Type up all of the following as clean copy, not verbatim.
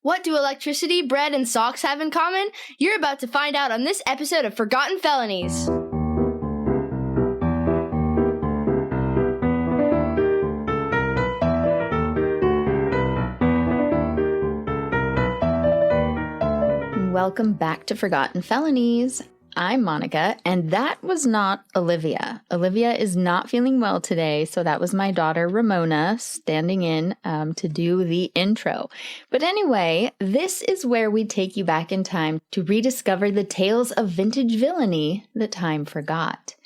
What do electricity, bread, and socks have in common? You're about to find out on this episode of Forgotten Felonies. Welcome back to Forgotten Felonies. I'm Monica, and that was not Olivia. Olivia is not feeling well today, so that was my daughter Ramona standing in to do the intro. But anyway, this is where we take you back in time to rediscover the tales of vintage villainy that time forgot.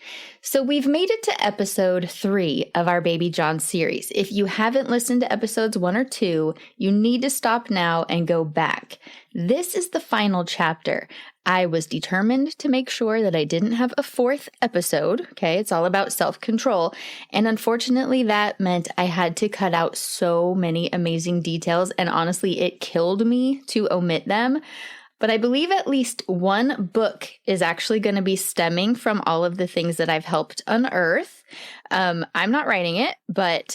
So we've made it to episode 3 of our Baby John series. If you haven't listened to episodes 1 or 2, you need to stop now and go back. This is the final chapter. I was determined to make sure that I didn't have a 4th episode, okay? It's all about self-control. And unfortunately, that meant I had to cut out so many amazing details, and honestly, it killed me to omit them. But I believe at least one book is actually going to be stemming from all of the things that I've helped unearth. I'm not writing it, but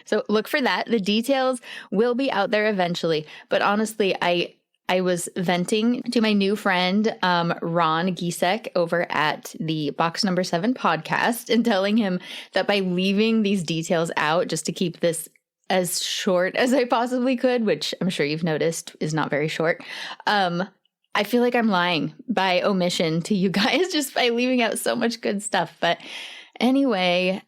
so look for that. The details will be out there eventually. But honestly, I was venting to my new friend, Ron Gisek, over at the Box Number 7 podcast and telling him that by leaving these details out just to keep this as short as I possibly could, which I'm sure you've noticed is not very short, I feel like I'm lying by omission to you guys just by leaving out so much good stuff. But anyway,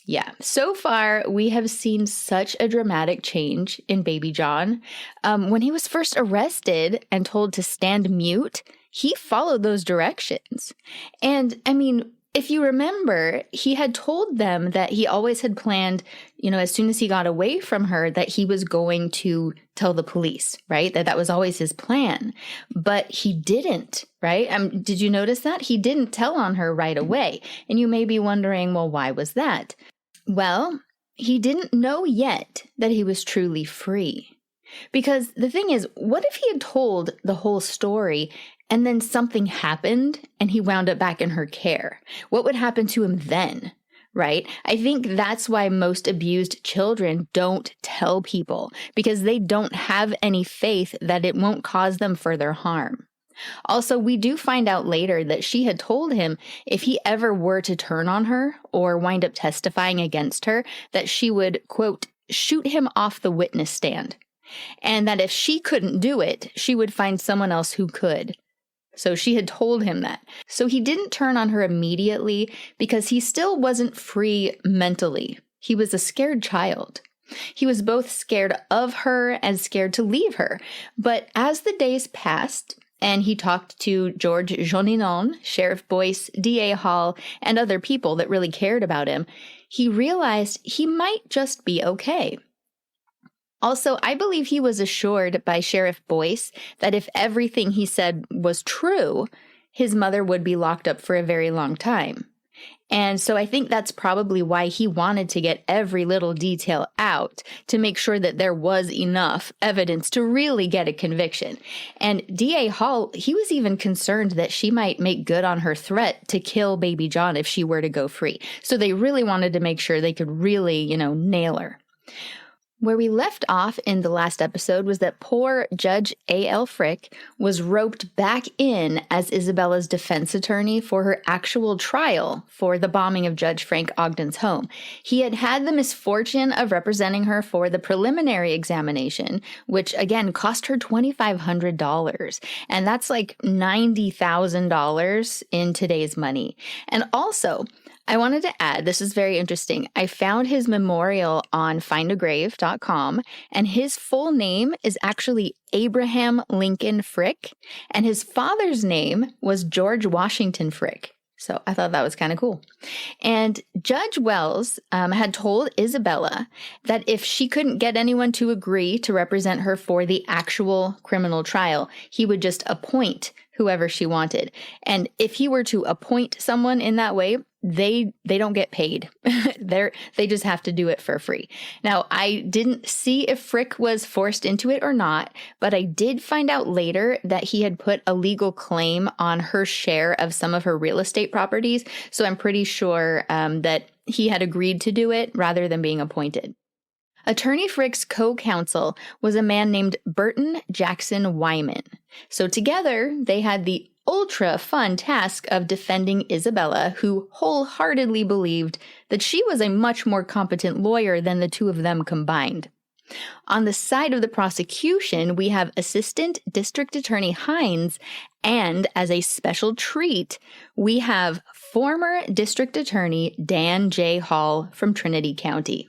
yeah. So far, we have seen such a dramatic change in Baby John. When he was first arrested and told to stand mute, he followed those directions. And I mean, if you remember, he had told them that he always had planned, as soon as he got away from her, that he was going to tell the police, right? That was always his plan. But he didn't, right? Did you notice that? He didn't tell on her right away. And you may be wondering, well, why was that? Well, he didn't know yet that he was truly free. Because the thing is, what if he had told the whole story and then something happened and he wound up back in her care? What would happen to him then, right? I think that's why most abused children don't tell people, because they don't have any faith that it won't cause them further harm. Also, we do find out later that she had told him if he ever were to turn on her or wind up testifying against her, that she would, quote, shoot him off the witness stand. And that if she couldn't do it, she would find someone else who could. So she had told him that. So he didn't turn on her immediately because he still wasn't free mentally. He was a scared child. He was both scared of her and scared to leave her. But as the days passed, and he talked to George Joninon, Sheriff Boyce, D.A. Hall, and other people that really cared about him, he realized he might just be okay. Also, I believe he was assured by Sheriff Boyce that if everything he said was true, his mother would be locked up for a very long time. And so I think that's probably why he wanted to get every little detail out to make sure that there was enough evidence to really get a conviction. And D.A. Hall, he was even concerned that she might make good on her threat to kill Baby John if she were to go free. So they really wanted to make sure they could really, nail her. Where we left off in the last episode was that poor Judge A.L. Frick was roped back in as Isabella's defense attorney for her actual trial for the bombing of Judge Frank Ogden's home. He had had the misfortune of representing her for the preliminary examination, which again cost her $2,500. And that's like $90,000 in today's money. And also, I wanted to add, this is very interesting. I found his memorial on findagrave.com, and his full name is actually Abraham Lincoln Frick, and his father's name was George Washington Frick. So I thought that was kind of cool. And Judge Wells had told Isabella that if she couldn't get anyone to agree to represent her for the actual criminal trial, he would just appoint whoever she wanted. And if he were to appoint someone in that way, they don't get paid. They just have to do it for free. Now, I didn't see if Frick was forced into it or not, but I did find out later that he had put a legal claim on her share of some of her real estate properties. So I'm pretty sure that he had agreed to do it rather than being appointed. Attorney Frick's co-counsel was a man named Burton Jackson Wyman. So together, they had the ultra fun task of defending Isabella, who wholeheartedly believed that she was a much more competent lawyer than the two of them combined. On the side of the prosecution, we have Assistant District Attorney Hines, and as a special treat, we have former District Attorney Dan J. Hall from Trinity County.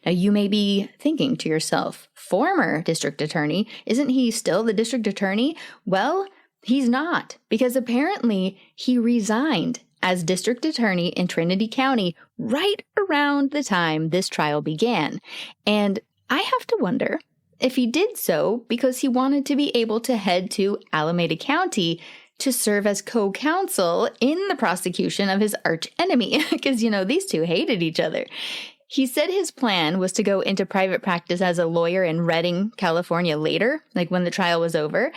Now, you may be thinking to yourself, former district attorney, isn't he still the district attorney? Well, he's not, because apparently he resigned as district attorney in Trinity County right around the time this trial began. And I have to wonder if he did so because he wanted to be able to head to Alameda County to serve as co-counsel in the prosecution of his arch enemy, because, these two hated each other. He said his plan was to go into private practice as a lawyer in Redding, California later, like when the trial was over.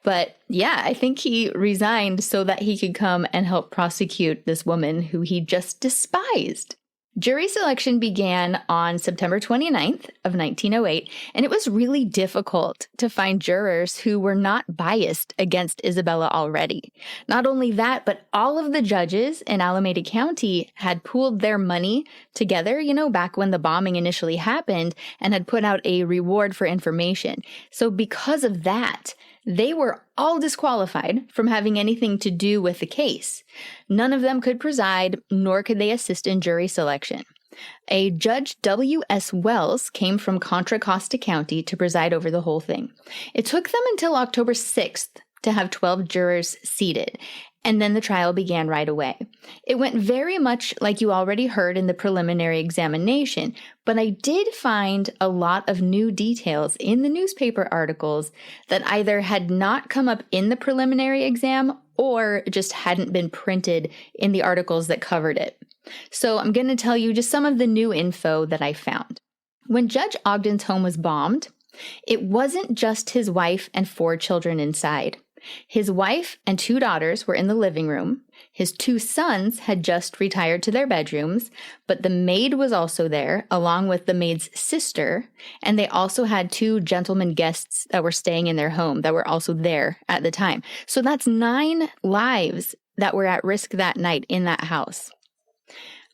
But yeah, I think he resigned so that he could come and help prosecute this woman who he just despised. Jury selection began on September 29th of 1908, and it was really difficult to find jurors who were not biased against Isabella already. Not only that, but all of the judges in Alameda County had pooled their money together, back when the bombing initially happened, and had put out a reward for information. So because of that, they were all disqualified from having anything to do with the case. None of them could preside, nor could they assist in jury selection. A Judge W.S. Wells came from Contra Costa County to preside over the whole thing. It took them until October 6th to have 12 jurors seated, and then the trial began right away. It went very much like you already heard in the preliminary examination, but I did find a lot of new details in the newspaper articles that either had not come up in the preliminary exam or just hadn't been printed in the articles that covered it. So I'm going to tell you just some of the new info that I found. When Judge Ogden's home was bombed, it wasn't just his wife and 4 children inside. His wife and 2 daughters were in the living room. His 2 sons had just retired to their bedrooms, but the maid was also there, along with the maid's sister, and they also had 2 gentlemen guests that were staying in their home that were also there at the time. So that's 9 lives that were at risk that night in that house.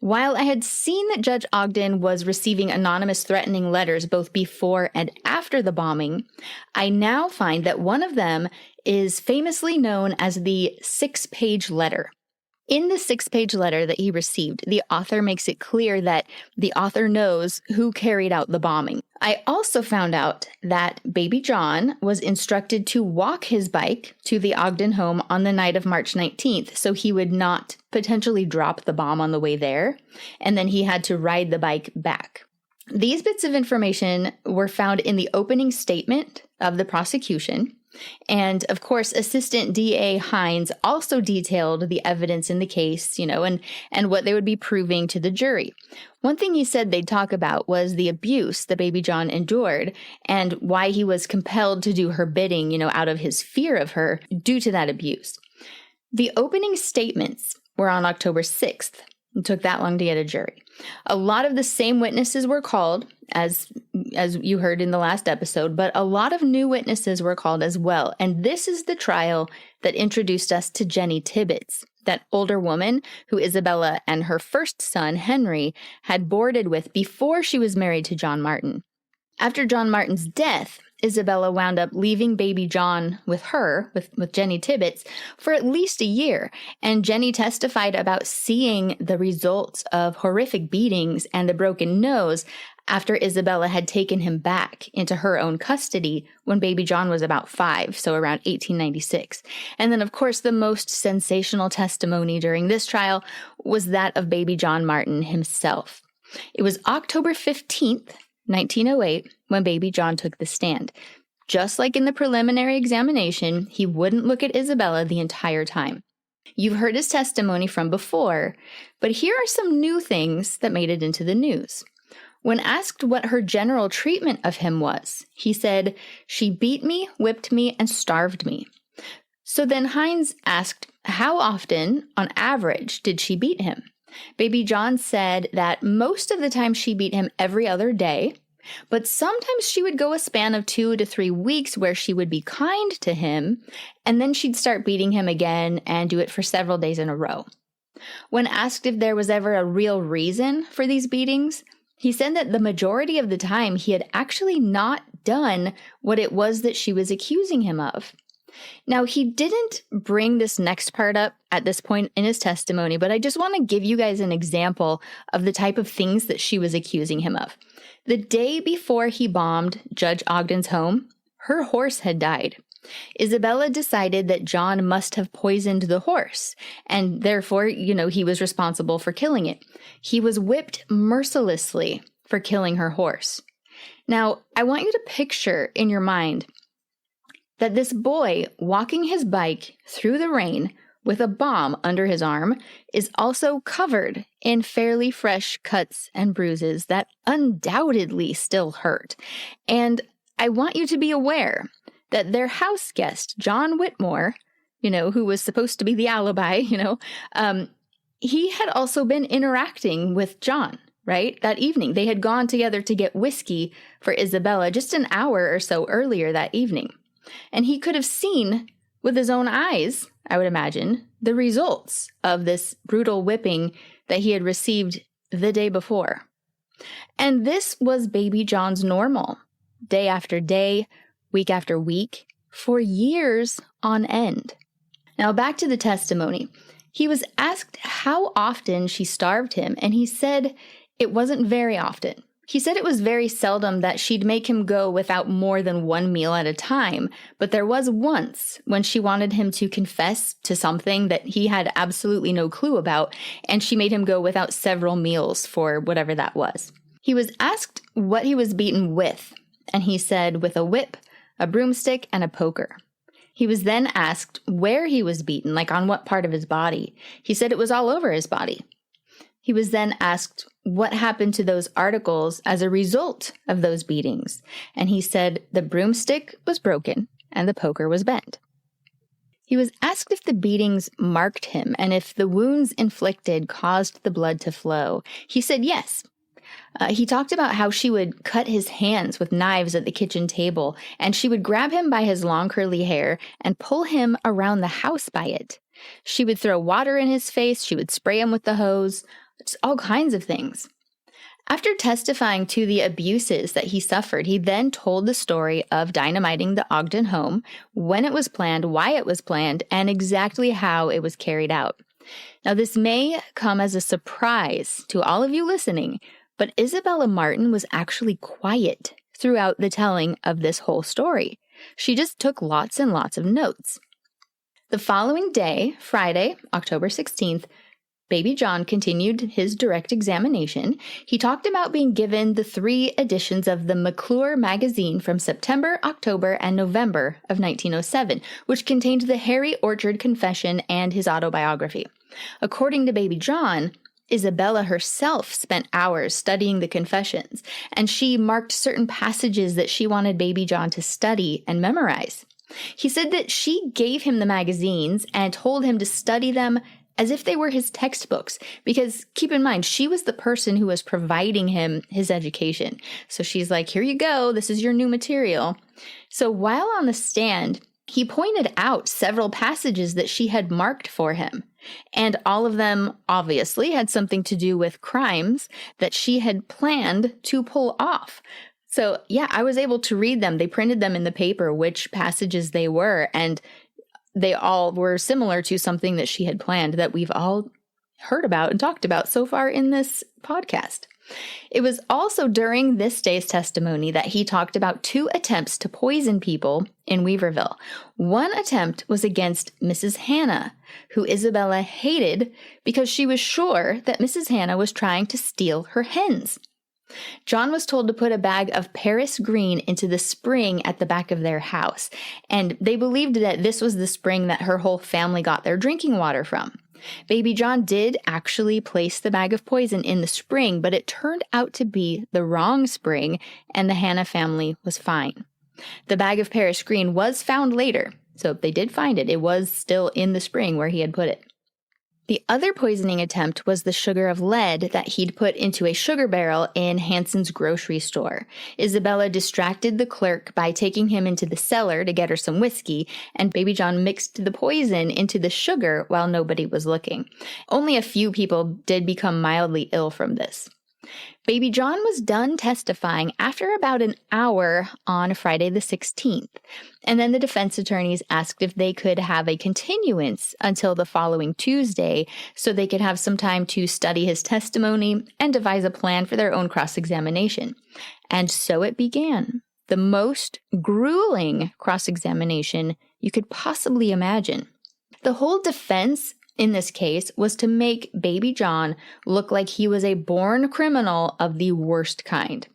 While I had seen that Judge Ogden was receiving anonymous threatening letters both before and after the bombing, I now find that one of them is famously known as the 6-page letter. In the 6-page letter that he received, the author makes it clear that the author knows who carried out the bombing. I also found out that baby John was instructed to walk his bike to the Ogden home on the night of March 19th, so he would not potentially drop the bomb on the way there, and then he had to ride the bike back. These bits of information were found in the opening statement of the prosecution. And of course, Assistant DA Hines also detailed the evidence in the case, and what they would be proving to the jury. One thing he said they'd talk about was the abuse that baby John endured and why he was compelled to do her bidding, out of his fear of her due to that abuse. The opening statements were on October 6th. It took that long to get a jury. A lot of the same witnesses were called, as you heard in the last episode, but a lot of new witnesses were called as well. And this is the trial that introduced us to Jenny Tibbetts, that older woman who Isabella and her first son, Henry, had boarded with before she was married to John Martin. After John Martin's death, Isabella wound up leaving baby John with her, with Jenny Tibbetts, for at least a year, and Jenny testified about seeing the results of horrific beatings and the broken nose after Isabella had taken him back into her own custody when baby John was about 5, so around 1896. And then, of course, the most sensational testimony during this trial was that of baby John Martin himself. It was October 15th, 1908, when baby John took the stand. Just like in the preliminary examination, he wouldn't look at Isabella the entire time. You've heard his testimony from before, but here are some new things that made it into the news. When asked what her general treatment of him was, he said, "She beat me, whipped me, and starved me." So then Hines asked, how often, on average, did she beat him? Baby John said that most of the time she beat him every other day, But sometimes she would go a span of 2 to 3 weeks where she would be kind to him, and then she'd start beating him again and do it for several days in a row. When asked if there was ever a real reason for these beatings, he said that the majority of the time he had actually not done what it was that she was accusing him of. Now, he didn't bring this next part up at this point in his testimony, but I just want to give you guys an example of the type of things that she was accusing him of. The day before he bombed Judge Ogden's home, her horse had died. Isabella decided that John must have poisoned the horse, and therefore, he was responsible for killing it. He was whipped mercilessly for killing her horse. Now, I want you to picture in your mind that this boy walking his bike through the rain with a bomb under his arm is also covered in fairly fresh cuts and bruises that undoubtedly still hurt. And I want you to be aware that their house guest, John Whitmore, who was supposed to be the alibi, he had also been interacting with John, right? That evening. They had gone together to get whiskey for Isabella just an hour or so earlier that evening. And he could have seen with his own eyes, I would imagine, the results of this brutal whipping that he had received the day before. And this was baby John's normal, day after day, week after week, for years on end. Now back to the testimony. He was asked how often she starved him, and he said it wasn't very often. He said it was very seldom that she'd make him go without more than one meal at a time, but there was once when she wanted him to confess to something that he had absolutely no clue about, and she made him go without several meals for whatever that was. He was asked what he was beaten with, and he said with a whip, a broomstick, and a poker. He was then asked where he was beaten, like on what part of his body. He said it was all over his body. He was then asked what happened to those articles as a result of those beatings, and he said the broomstick was broken and the poker was bent. He was asked if the beatings marked him and if the wounds inflicted caused the blood to flow. He said yes. He talked about how she would cut his hands with knives at the kitchen table, and she would grab him by his long curly hair and pull him around the house by it. She would throw water in his face, she would spray him with the hose, just all kinds of things. After testifying to the abuses that he suffered, he then told the story of dynamiting the Ogden home, when it was planned, why it was planned, and exactly how it was carried out. Now, this may come as a surprise to all of you listening, but Isabella Martin was actually quiet throughout the telling of this whole story. She just took lots and lots of notes. The following day, Friday, October 16th, baby John continued his direct examination. He talked about being given the 3 editions of the McClure magazine from September, October, and November of 1907, which contained the Harry Orchard Confession and his autobiography. According to baby John, Isabella herself spent hours studying the confessions, and she marked certain passages that she wanted baby John to study and memorize. He said that she gave him the magazines and told him to study them as if they were his textbooks, because keep in mind, she was the person who was providing him his education. So she's like, here you go, this is your new material. So while on the stand, he pointed out several passages that she had marked for him, and all of them obviously had something to do with crimes that she had planned to pull off. So yeah, I was able to read them. They printed them in the paper, which passages they were, and they all were similar to something that she had planned that we've all heard about and talked about so far in this podcast. It was also during this day's testimony that he talked about 2 attempts to poison people in Weaverville. One attempt was against Mrs. Hannah, who Isabella hated because she was sure that Mrs. Hannah was trying to steal her hens. John was told to put a bag of Paris green into the spring at the back of their house, and they believed that this was the spring that her whole family got their drinking water from. Baby John did actually place the bag of poison in the spring, but it turned out to be the wrong spring, and the Hannah family was fine. The bag of Paris green was found later, so they did find it. It was still in the spring where he had put it. The other poisoning attempt was the sugar of lead that he'd put into a sugar barrel in Hanson's grocery store. Isabella distracted the clerk by taking him into the cellar to get her some whiskey, and Baby John mixed the poison into the sugar while nobody was looking. Only a few people did become mildly ill from this. Baby John was done testifying after about an hour on Friday the 16th, and then the defense attorneys asked if they could have a continuance until the following Tuesday so they could have some time to study his testimony and devise a plan for their own cross-examination. And so it began, the most grueling cross-examination you could possibly imagine. The whole defense in this case was to make Baby John look like he was a born criminal of the worst kind.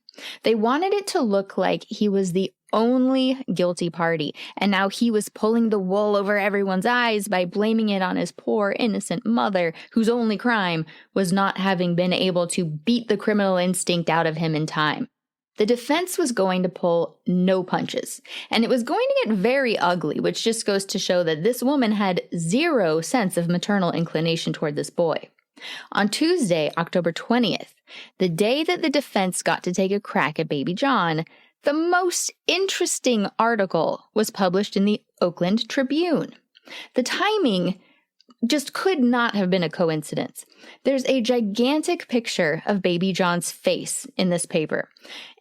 They wanted it to look like he was the only guilty party, and now he was pulling the wool over everyone's eyes by blaming it on his poor, innocent mother, whose only crime was not having been able to beat the criminal instinct out of him in time. The defense was going to pull no punches, and it was going to get very ugly, which just goes to show that this woman had zero sense of maternal inclination toward this boy. On Tuesday, October 20th, the day that the defense got to take a crack at Baby John, the most interesting article was published in the Oakland Tribune. The timing just could not have been a coincidence. There's a gigantic picture of Baby John's face in this paper,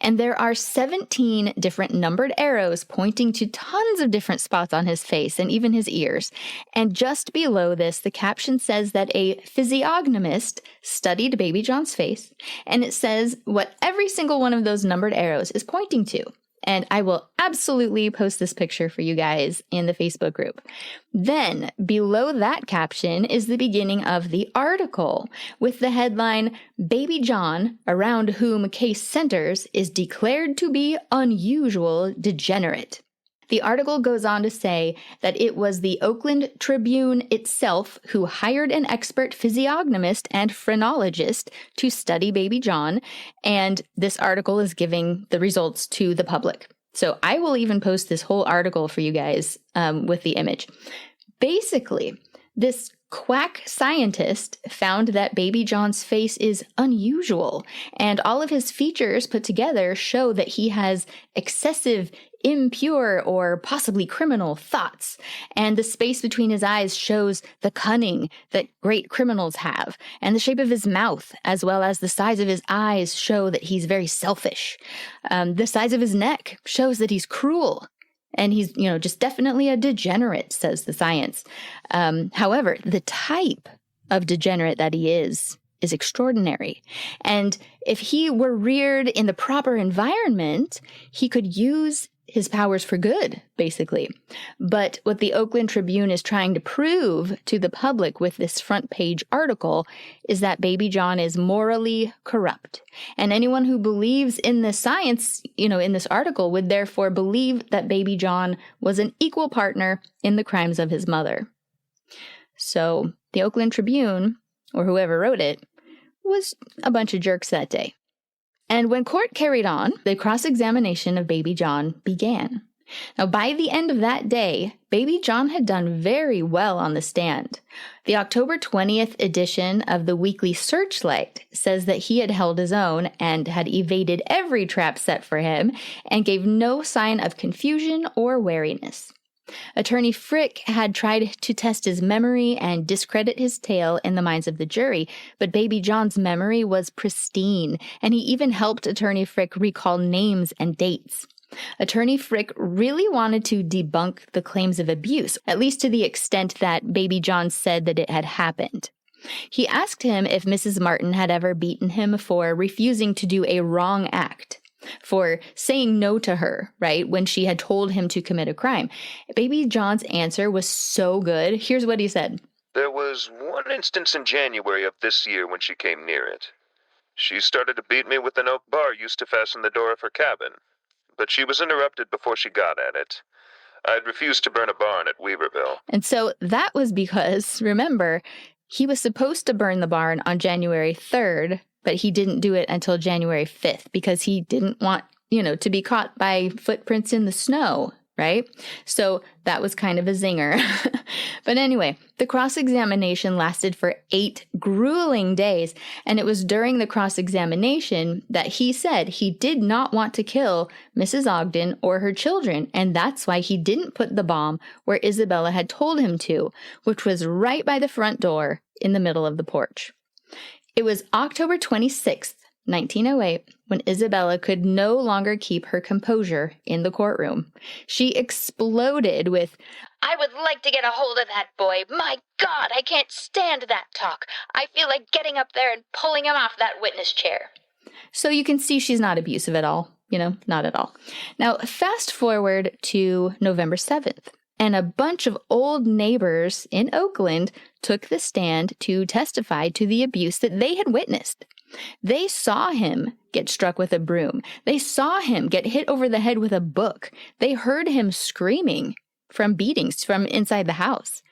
and there are 17 different numbered arrows pointing to tons of different spots on his face and even his ears. And just below this, the caption says that a physiognomist studied Baby John's face, and it says what every single one of those numbered arrows is pointing to. And I will absolutely post this picture for you guys in the Facebook group. Then, below that caption is the beginning of the article with the headline, Baby John, around whom case centers, is declared to be unusual degenerate. The article goes on to say that it was the Oakland Tribune itself who hired an expert physiognomist and phrenologist to study Baby John, and this article is giving the results to the public. So I will even post this whole article for you guys with the image. Basically, this quack scientist found that Baby John's face is unusual, and all of his features put together show that he has excessive, impure, or possibly criminal thoughts. And the space between his eyes shows the cunning that great criminals have. And the shape of his mouth, as well as the size of his eyes, show that he's very selfish. The size of his neck shows that he's cruel. And he's, just definitely a degenerate, says the science. However, the type of degenerate that he is extraordinary. And if he were reared in the proper environment, he could use his powers for good, basically. But what the Oakland Tribune is trying to prove to the public with this front page article is that Baby John is morally corrupt. And anyone who believes in the science, in this article would therefore believe that Baby John was an equal partner in the crimes of his mother. So the Oakland Tribune, or whoever wrote it, was a bunch of jerks that day. And when court carried on, the cross-examination of Baby John began. Now, by the end of that day, Baby John had done very well on the stand. The October 20th edition of the Weekly Searchlight says that he had held his own and had evaded every trap set for him and gave no sign of confusion or wariness. Attorney Frick had tried to test his memory and discredit his tale in the minds of the jury, but Baby John's memory was pristine, and he even helped Attorney Frick recall names and dates. Attorney Frick really wanted to debunk the claims of abuse, at least to the extent that Baby John said that it had happened. He asked him if Mrs. Martin had ever beaten him for refusing to do a wrong act, for saying no to her, right, when she had told him to commit a crime. Baby John's answer was so good. Here's what he said. There was one instance in January of this year when she came near it. She started to beat me with an oak bar used to fasten the door of her cabin, but she was interrupted before she got at it. I'd refused to burn a barn at Weaverville. And so that was because, remember, he was supposed to burn the barn on January 3rd, but he didn't do it until January 5th because he didn't want, to be caught by footprints in the snow, right? So that was kind of a zinger. But anyway, the cross-examination lasted for 8 grueling days, and it was during the cross-examination that he said he did not want to kill Mrs. Ogden or her children, and that's why he didn't put the bomb where Isabella had told him to, which was right by the front door in the middle of the porch. It was October 26th, 1908, when Isabella could no longer keep her composure in the courtroom. She exploded with, "I would like to get a hold of that boy. My God, I can't stand that talk. I feel like getting up there and pulling him off that witness chair." So you can see she's not abusive at all. Not at all. Now, fast forward to November 7th. And a bunch of old neighbors in Oakland took the stand to testify to the abuse that they had witnessed. They saw him get struck with a broom. They saw him get hit over the head with a book. They heard him screaming from beatings from inside the house.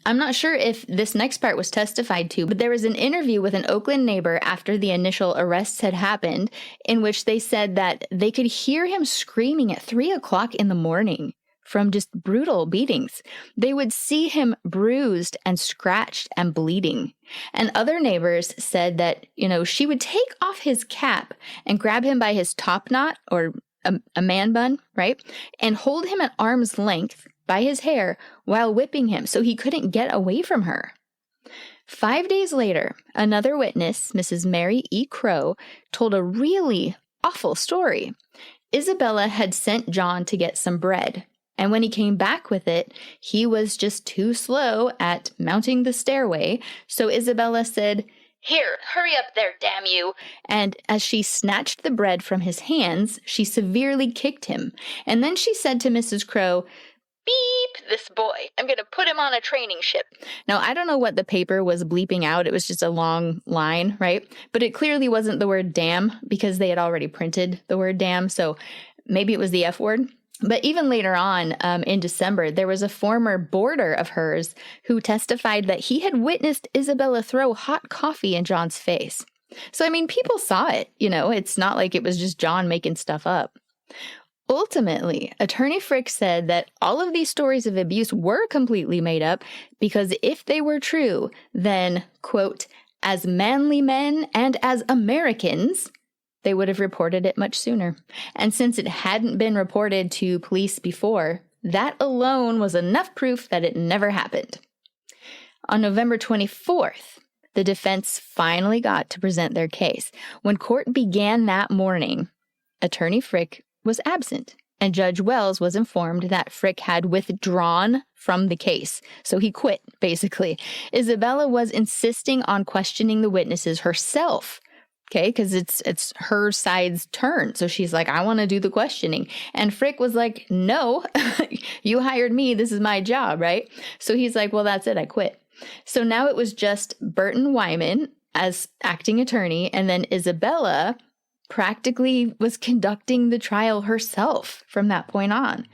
I'm not sure if this next part was testified to, but there was an interview with an Oakland neighbor after the initial arrests had happened in which they said that they could hear him screaming at 3 o'clock in the morning from just brutal beatings. They would see him bruised and scratched and bleeding. And other neighbors said that, she would take off his cap and grab him by his top knot or a man bun, right? And hold him at arm's length by his hair while whipping him so he couldn't get away from her. 5 days later, another witness, Mrs. Mary E. Crow, told a really awful story. Isabella had sent John to get some bread. And when he came back with it, he was just too slow at mounting the stairway. So Isabella said, "Here, hurry up there, damn you." And as she snatched the bread from his hands, she severely kicked him. And then she said to Mrs. Crow, "Beep this boy. I'm going to put him on a training ship." Now, I don't know what the paper was bleeping out. It was just a long line, right? But it clearly wasn't the word damn because they had already printed the word damn. So maybe it was the F word. But even later on, in December, there was a former boarder of hers who testified that he had witnessed Isabella throw hot coffee in John's face. So, people saw it, it's not like it was just John making stuff up. Ultimately, Attorney Frick said that all of these stories of abuse were completely made up because if they were true, then, quote, "as manly men and as Americans," they would have reported it much sooner. And since it hadn't been reported to police before, that alone was enough proof that it never happened. On November 24th, the defense finally got to present their case. When court began that morning, Attorney Frick was absent, and Judge Wells was informed that Frick had withdrawn from the case. So he quit, basically. Isabella was insisting on questioning the witnesses herself. Okay, because it's her side's turn. So she's like, "I want to do the questioning." And Frick was like, "No, you hired me. This is my job, right?" So he's like, "Well, that's it. I quit." So now it was just Burton Wyman as acting attorney, and then Isabella practically was conducting the trial herself from that point on.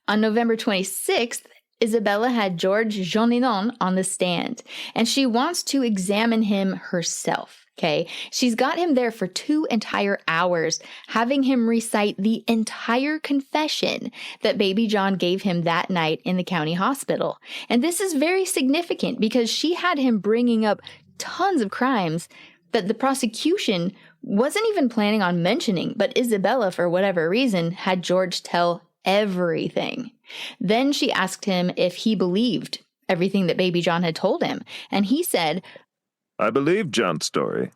On November 26th, Isabella had George Joninon on the stand, and she wants to examine him herself. Okay, she's got him there for 2 entire hours, having him recite the entire confession that baby John gave him that night in the county hospital. And this is very significant because she had him bringing up tons of crimes that the prosecution wasn't even planning on mentioning, but Isabella, for whatever reason, had George tell everything. Then she asked him if he believed everything that baby John had told him, and he said, "I believe John's story.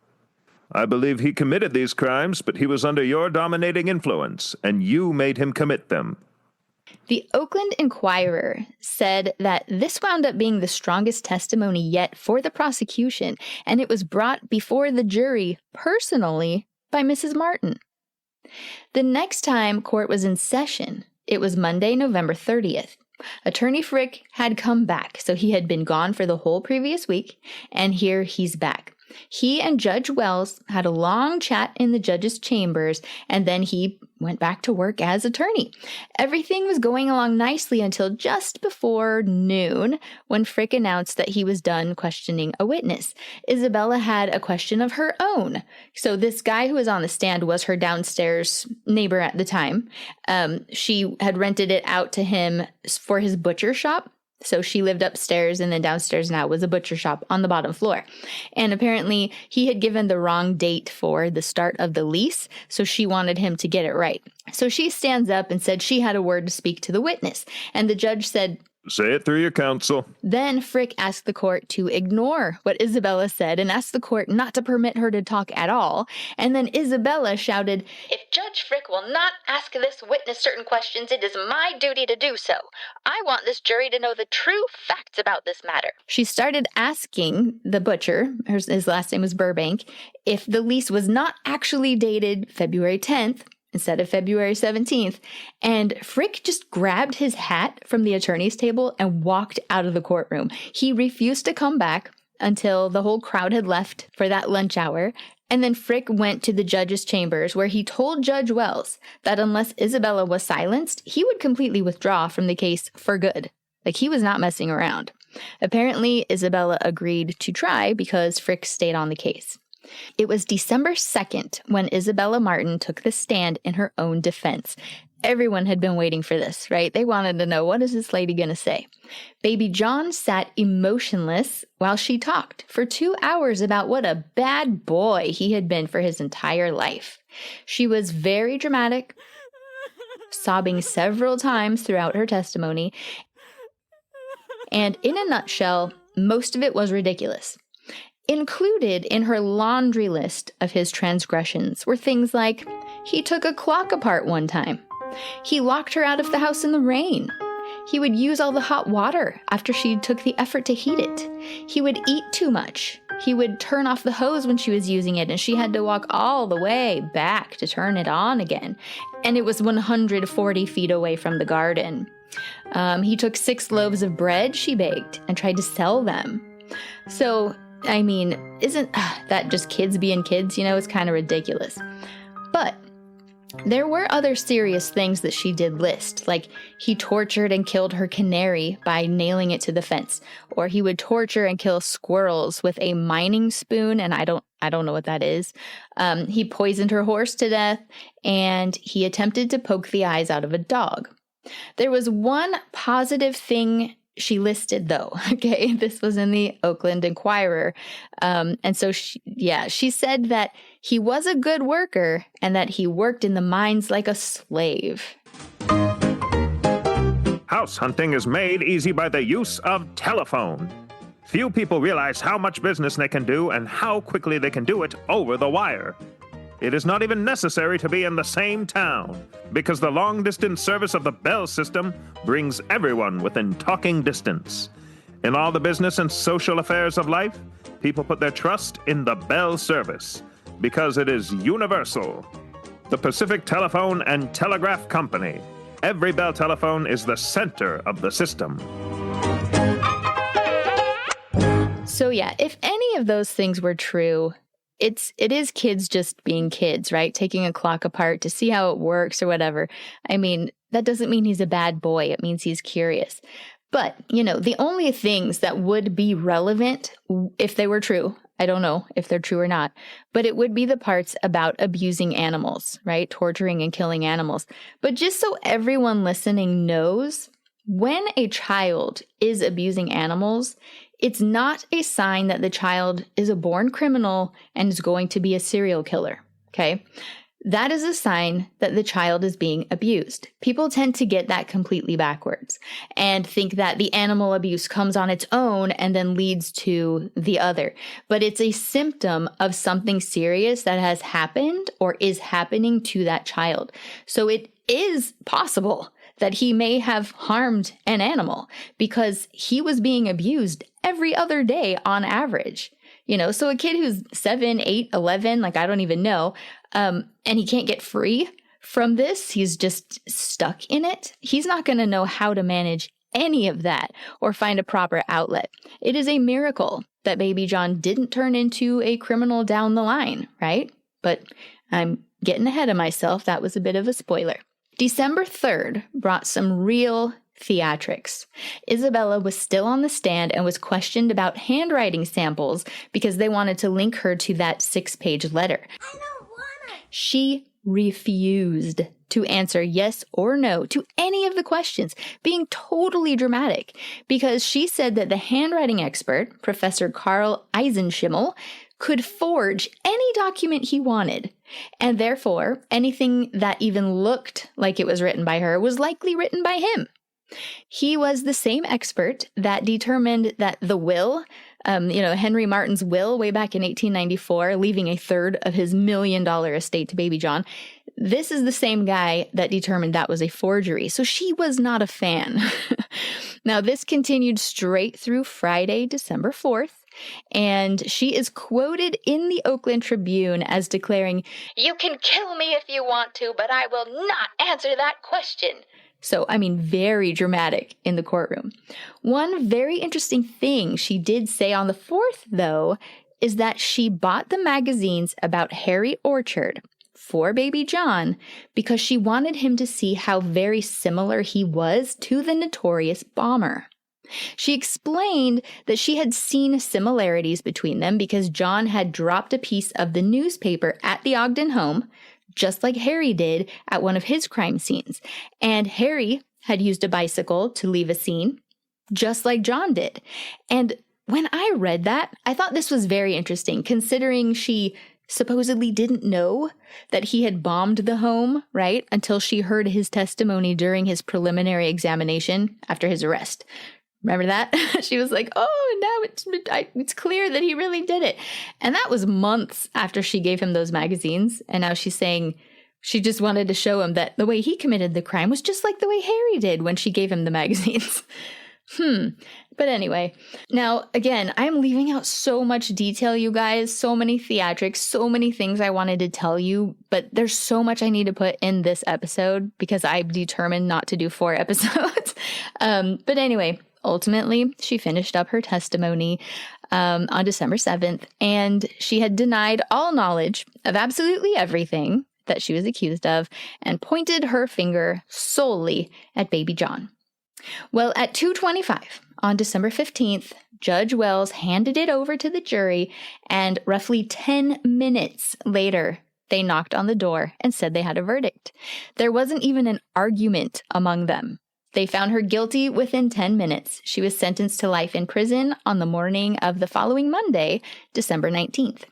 I believe he committed these crimes, but he was under your dominating influence, and you made him commit them." The Oakland Inquirer said that this wound up being the strongest testimony yet for the prosecution, and it was brought before the jury personally by Mrs. Martin. The next time court was in session, it was Monday, November 30th. Attorney Frick had come back, so he had been gone for the whole previous week, and here he's back. He and Judge Wells had a long chat in the judge's chambers, and then he went back to work as attorney. Everything was going along nicely until just before noon, when Frick announced that he was done questioning a witness. Isabella had a question of her own. So this guy who was on the stand was her downstairs neighbor at the time. She had rented it out to him for his butcher shop. So she lived upstairs, and then downstairs now was a butcher shop on the bottom floor. And apparently he had given the wrong date for the start of the lease, so she wanted him to get it right. So she stands up and said she had a word to speak to the witness. And the judge said, "Say it through your counsel." Then Frick asked the court to ignore what Isabella said and asked the court not to permit her to talk at all. And then Isabella shouted, "If Judge Frick will not ask this witness certain questions, it is my duty to do so. I want this jury to know the true facts about this matter." She started asking the butcher, his last name was Burbank, if the lease was not actually dated February 10th, instead of February 17th, and Frick just grabbed his hat from the attorney's table and walked out of the courtroom. He refused to come back until the whole crowd had left for that lunch hour, and then Frick went to the judge's chambers, where he told Judge Wells that unless Isabella was silenced, he would completely withdraw from the case for good. Like, he was not messing around. Apparently, Isabella agreed to try because Frick stayed on the case. It was December 2nd when Isabella Martin took the stand in her own defense. Everyone had been waiting for this, right? They wanted to know, what is this lady going to say? Baby John sat emotionless while she talked for 2 hours about what a bad boy he had been for his entire life. She was very dramatic, sobbing several times throughout her testimony. And in a nutshell, most of it was ridiculous. Included in her laundry list of his transgressions were things like, he took a clock apart one time. He locked her out of the house in the rain. He would use all the hot water after she took the effort to heat it. He would eat too much. He would turn off the hose when she was using it, and she had to walk all the way back to turn it on again. And it was 140 feet away from the garden. He took 6 loaves of bread she baked and tried to sell them. So, I mean, isn't that just kids being kids? You know, it's kind of ridiculous. But there were other serious things that she did list, like he tortured and killed her canary by nailing it to the fence, or he would torture and kill squirrels with a mining spoon, and I don't know what that is. He poisoned her horse to death, and he attempted to poke the eyes out of a dog. There was one positive thing she listed, though. Okay, this was in the Oakland Inquirer. And so she said that he was a good worker and that he worked in the mines like a slave. House hunting is made easy by the use of telephone. Few people realize how much business they can do and how quickly they can do it over the wire. It is not even necessary to be in the same town, because the long-distance service of the Bell system brings everyone within talking distance. In all the business and social affairs of life, people put their trust in the Bell service, because it is universal. The Pacific Telephone and Telegraph Company. Every Bell telephone is the center of the system. So yeah, if any of those things were true, it is kids just being kids, right? Taking a clock apart to see how it works or whatever. I mean, that doesn't mean he's a bad boy. It means he's curious. But, you know, the only things that would be relevant if they were true, I don't know if they're true or not, but it would be the parts about abusing animals, right? Torturing and killing animals. But just so everyone listening knows, when a child is abusing animals, it's not a sign that the child is a born criminal and is going to be a serial killer, okay? That is a sign that the child is being abused. People tend to get that completely backwards and think that the animal abuse comes on its own and then leads to the other. But it's a symptom of something serious that has happened or is happening to that child. So it is possible that he may have harmed an animal because he was being abused every other day on average. You know, so a kid who's 7, 8, 11, like I don't even know, and he can't get free from this, he's just stuck in it. He's not going to know how to manage any of that or find a proper outlet. It is a miracle that baby John didn't turn into a criminal down the line, right? But I'm getting ahead of myself. That was a bit of a spoiler. December 3rd brought some real theatrics. Isabella was still on the stand and was questioned about handwriting samples because they wanted to link her to that 6-page letter. I don't want it. She refused to answer yes or no to any of the questions, being totally dramatic, because she said that the handwriting expert, Professor Carl Eisenschimmel, could forge any document he wanted, and therefore anything that even looked like it was written by her was likely written by him. He was the same expert that determined that the will, Henry Martin's will way back in 1894, leaving a third of his $1 million estate to baby John. This is the same guy that determined that was a forgery. So she was not a fan. Now, this continued straight through Friday, December 4th. And she is quoted in the Oakland Tribune as declaring, "You can kill me if you want to, but I will not answer that question." So, very dramatic in the courtroom. One very interesting thing she did say on the 4th, though, is that she bought the magazines about Harry Orchard for baby John because she wanted him to see how very similar he was to the notorious bomber. She explained that she had seen similarities between them because John had dropped a piece of the newspaper at the Ogden home, just like Harry did at one of his crime scenes. And Harry had used a bicycle to leave a scene, just like John did. And when I read that, I thought this was very interesting, considering she supposedly didn't know that he had bombed the home, right, until she heard his testimony during his preliminary examination after his arrest. Remember that? She was like, oh, now it's clear that he really did it. And that was months after she gave him those magazines. And now she's saying she just wanted to show him that the way he committed the crime was just like the way Harry did when she gave him the magazines. But anyway, now, again, I'm leaving out so much detail, you guys, so many theatrics, so many things I wanted to tell you, but there's so much I need to put in this episode because I'm determined not to do 4 episodes. But anyway, ultimately, she finished up her testimony on December 7th, and she had denied all knowledge of absolutely everything that she was accused of and pointed her finger solely at baby John. Well, at 2:25 on December 15th, Judge Wells handed it over to the jury, and roughly 10 minutes later, they knocked on the door and said they had a verdict. There wasn't even an argument among them. They found her guilty within 10 minutes. She was sentenced to life in prison on the morning of the following Monday, December 19th.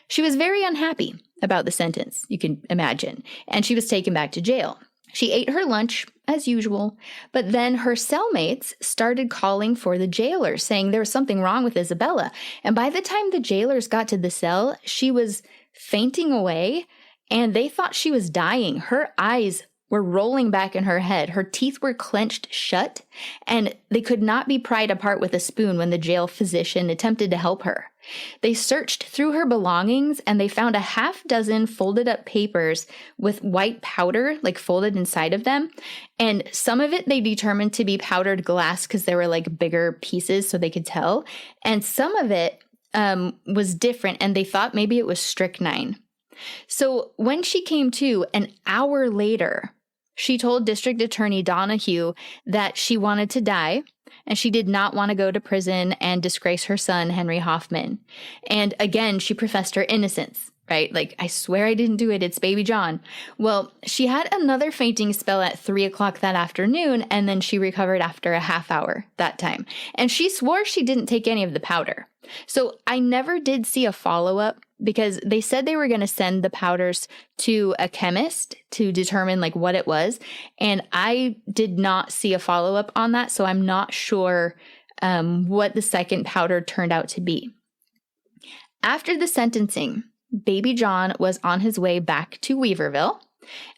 She was very unhappy about the sentence, you can imagine, and she was taken back to jail. She ate her lunch, as usual, but then her cellmates started calling for the jailer, saying there was something wrong with Isabella. And by the time the jailers got to the cell, she was fainting away, and they thought she was dying. Her eyes were rolling back in her head. Her teeth were clenched shut, and they could not be pried apart with a spoon when the jail physician attempted to help her. They searched through her belongings, and they found a half dozen folded up papers with white powder, folded inside of them. And some of it they determined to be powdered glass because there were bigger pieces so they could tell. And some of it was different, and they thought maybe it was strychnine. So when she came to an hour later, she told District Attorney Donahue that she wanted to die and she did not want to go to prison and disgrace her son, Henry Hoffman. And again, she professed her innocence, right? I swear I didn't do it. It's baby John. Well, she had another fainting spell at 3 o'clock that afternoon, and then she recovered after a half hour that time. And she swore she didn't take any of the powder. So I never did see a follow-up because they said they were going to send the powders to a chemist to determine what it was. And I did not see a follow-up on that. So I'm not sure what the second powder turned out to be. After the sentencing, baby John was on his way back to Weaverville.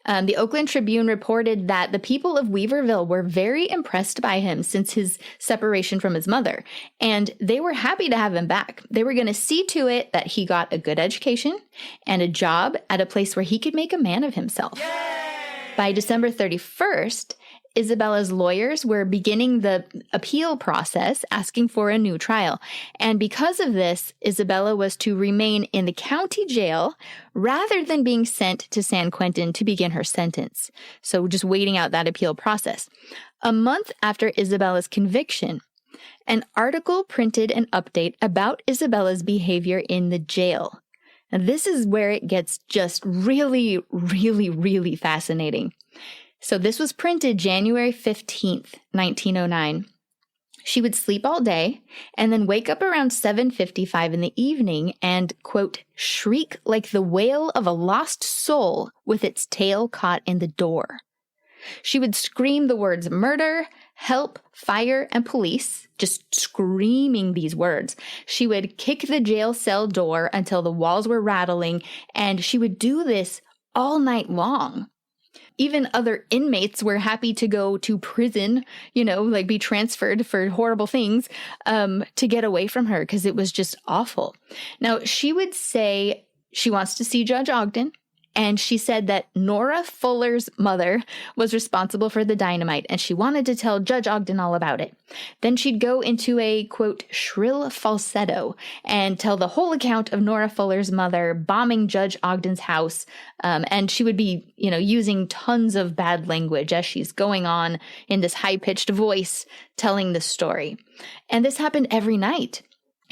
The Oakland Tribune reported that the people of Weaverville were very impressed by him since his separation from his mother, and they were happy to have him back. They were going to see to it that he got a good education and a job at a place where he could make a man of himself. Yay! By December 31st, Isabella's lawyers were beginning the appeal process, asking for a new trial. And because of this, Isabella was to remain in the county jail rather than being sent to San Quentin to begin her sentence. So just waiting out that appeal process. A month after Isabella's conviction, an article printed an update about Isabella's behavior in the jail. And this is where it gets just really, really, really fascinating. So this was printed January 15th, 1909. She would sleep all day and then wake up around 7:55 in the evening and, quote, shriek like the wail of a lost soul with its tail caught in the door. She would scream the words murder, help, fire, and police, just screaming these words. She would kick the jail cell door until the walls were rattling, and she would do this all night long. Even other inmates were happy to go to prison, like be transferred for horrible things, to get away from her because it was just awful. Now, she would say she wants to see Judge Ogden, and she said that Nora Fuller's mother was responsible for the dynamite, and she wanted to tell Judge Ogden all about it. Then she'd go into a, quote, shrill falsetto and tell the whole account of Nora Fuller's mother bombing Judge Ogden's house, and she would be, using tons of bad language as she's going on in this high-pitched voice telling the story. And this happened every night.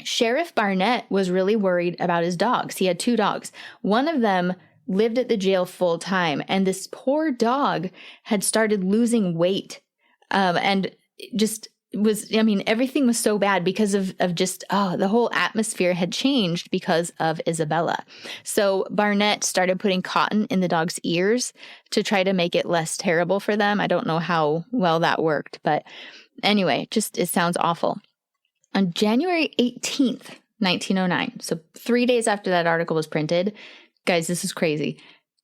Sheriff Barnett was really worried about his dogs. He had 2 dogs. One of them lived at the jail full time, and this poor dog had started losing weight, and just was, everything was so bad because of just, the whole atmosphere had changed because of Isabella. So Barnett started putting cotton in the dog's ears to try to make it less terrible for them. I don't know how well that worked, but anyway, it sounds awful. On January 18th, 1909, so 3 days after that article was printed, guys, this is crazy.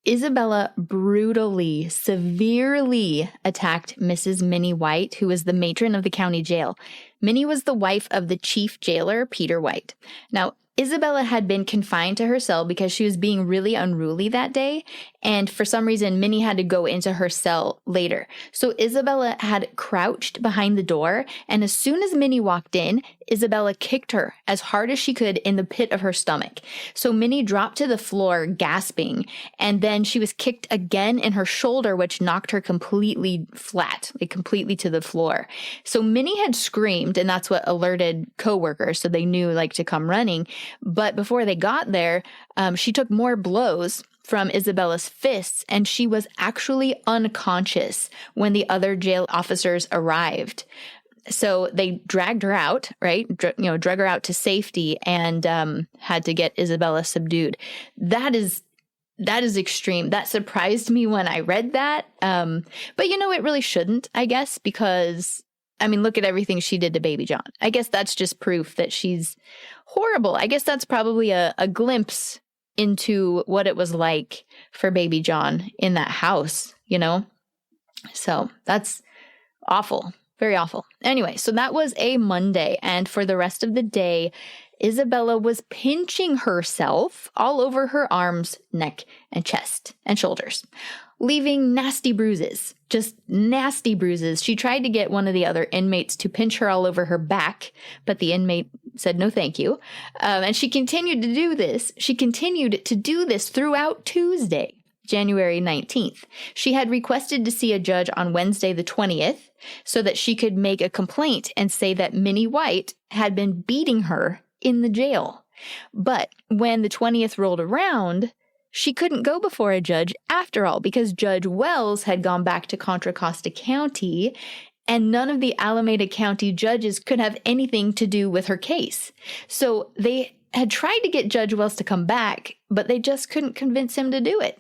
Isabella brutally, severely attacked Mrs. Minnie White, who was the matron of the county jail. Minnie was the wife of the chief jailer, Peter White. Now, Isabella had been confined to her cell because she was being really unruly that day, and for some reason, Minnie had to go into her cell later. So Isabella had crouched behind the door, and as soon as Minnie walked in, Isabella kicked her as hard as she could in the pit of her stomach. So Minnie dropped to the floor, gasping, and then she was kicked again in her shoulder, which knocked her completely flat, completely to the floor. So Minnie had screamed, and that's what alerted coworkers, so they knew, to come running. But before they got there, she took more blows from Isabella's fists, and she was actually unconscious when the other jail officers arrived. So they dragged her out, right? Drug her out to safety and had to get Isabella subdued. That is extreme. That surprised me when I read that. But it really shouldn't, I guess, because look at everything she did to Baby John. I guess that's just proof that she's horrible. I guess that's probably a glimpse into what it was like for Baby John in that house, So that's awful. Very awful. Anyway, so that was a Monday, and for the rest of the day, Isabella was pinching herself all over her arms, neck, and chest, and shoulders, leaving nasty bruises, just nasty bruises. She tried to get one of the other inmates to pinch her all over her back, but the inmate said no thank you, and she continued to do this. She continued to do this throughout Tuesday, January 19th. She had requested to see a judge on Wednesday the 20th so that she could make a complaint and say that Minnie White had been beating her in the jail. But when the 20th rolled around, she couldn't go before a judge after all because Judge Wells had gone back to Contra Costa County, and none of the Alameda County judges could have anything to do with her case. So they had tried to get Judge Wells to come back, but they just couldn't convince him to do it.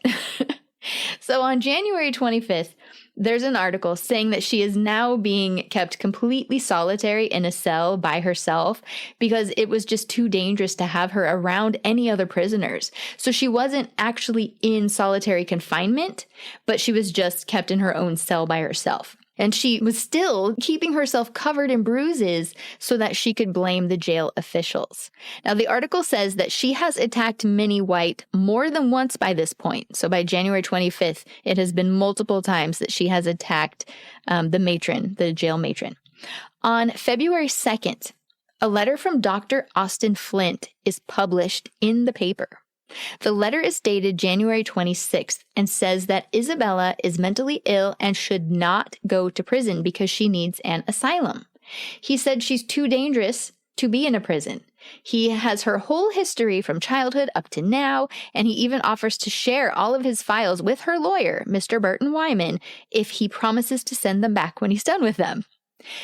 So on January 25th, there's an article saying that she is now being kept completely solitary in a cell by herself because it was just too dangerous to have her around any other prisoners. So she wasn't actually in solitary confinement, but she was just kept in her own cell by herself. And she was still keeping herself covered in bruises so that she could blame the jail officials. Now, the article says that she has attacked Minnie White more than once by this point. So by January 25th, it has been multiple times that she has attacked the jail matron. On February 2nd, a letter from Dr. Austin Flint is published in the paper. The letter is dated January 26th and says that Isabella is mentally ill and should not go to prison because she needs an asylum. He said she's too dangerous to be in a prison. He has her whole history from childhood up to now, and he even offers to share all of his files with her lawyer, Mr. Burton Wyman, if he promises to send them back when he's done with them.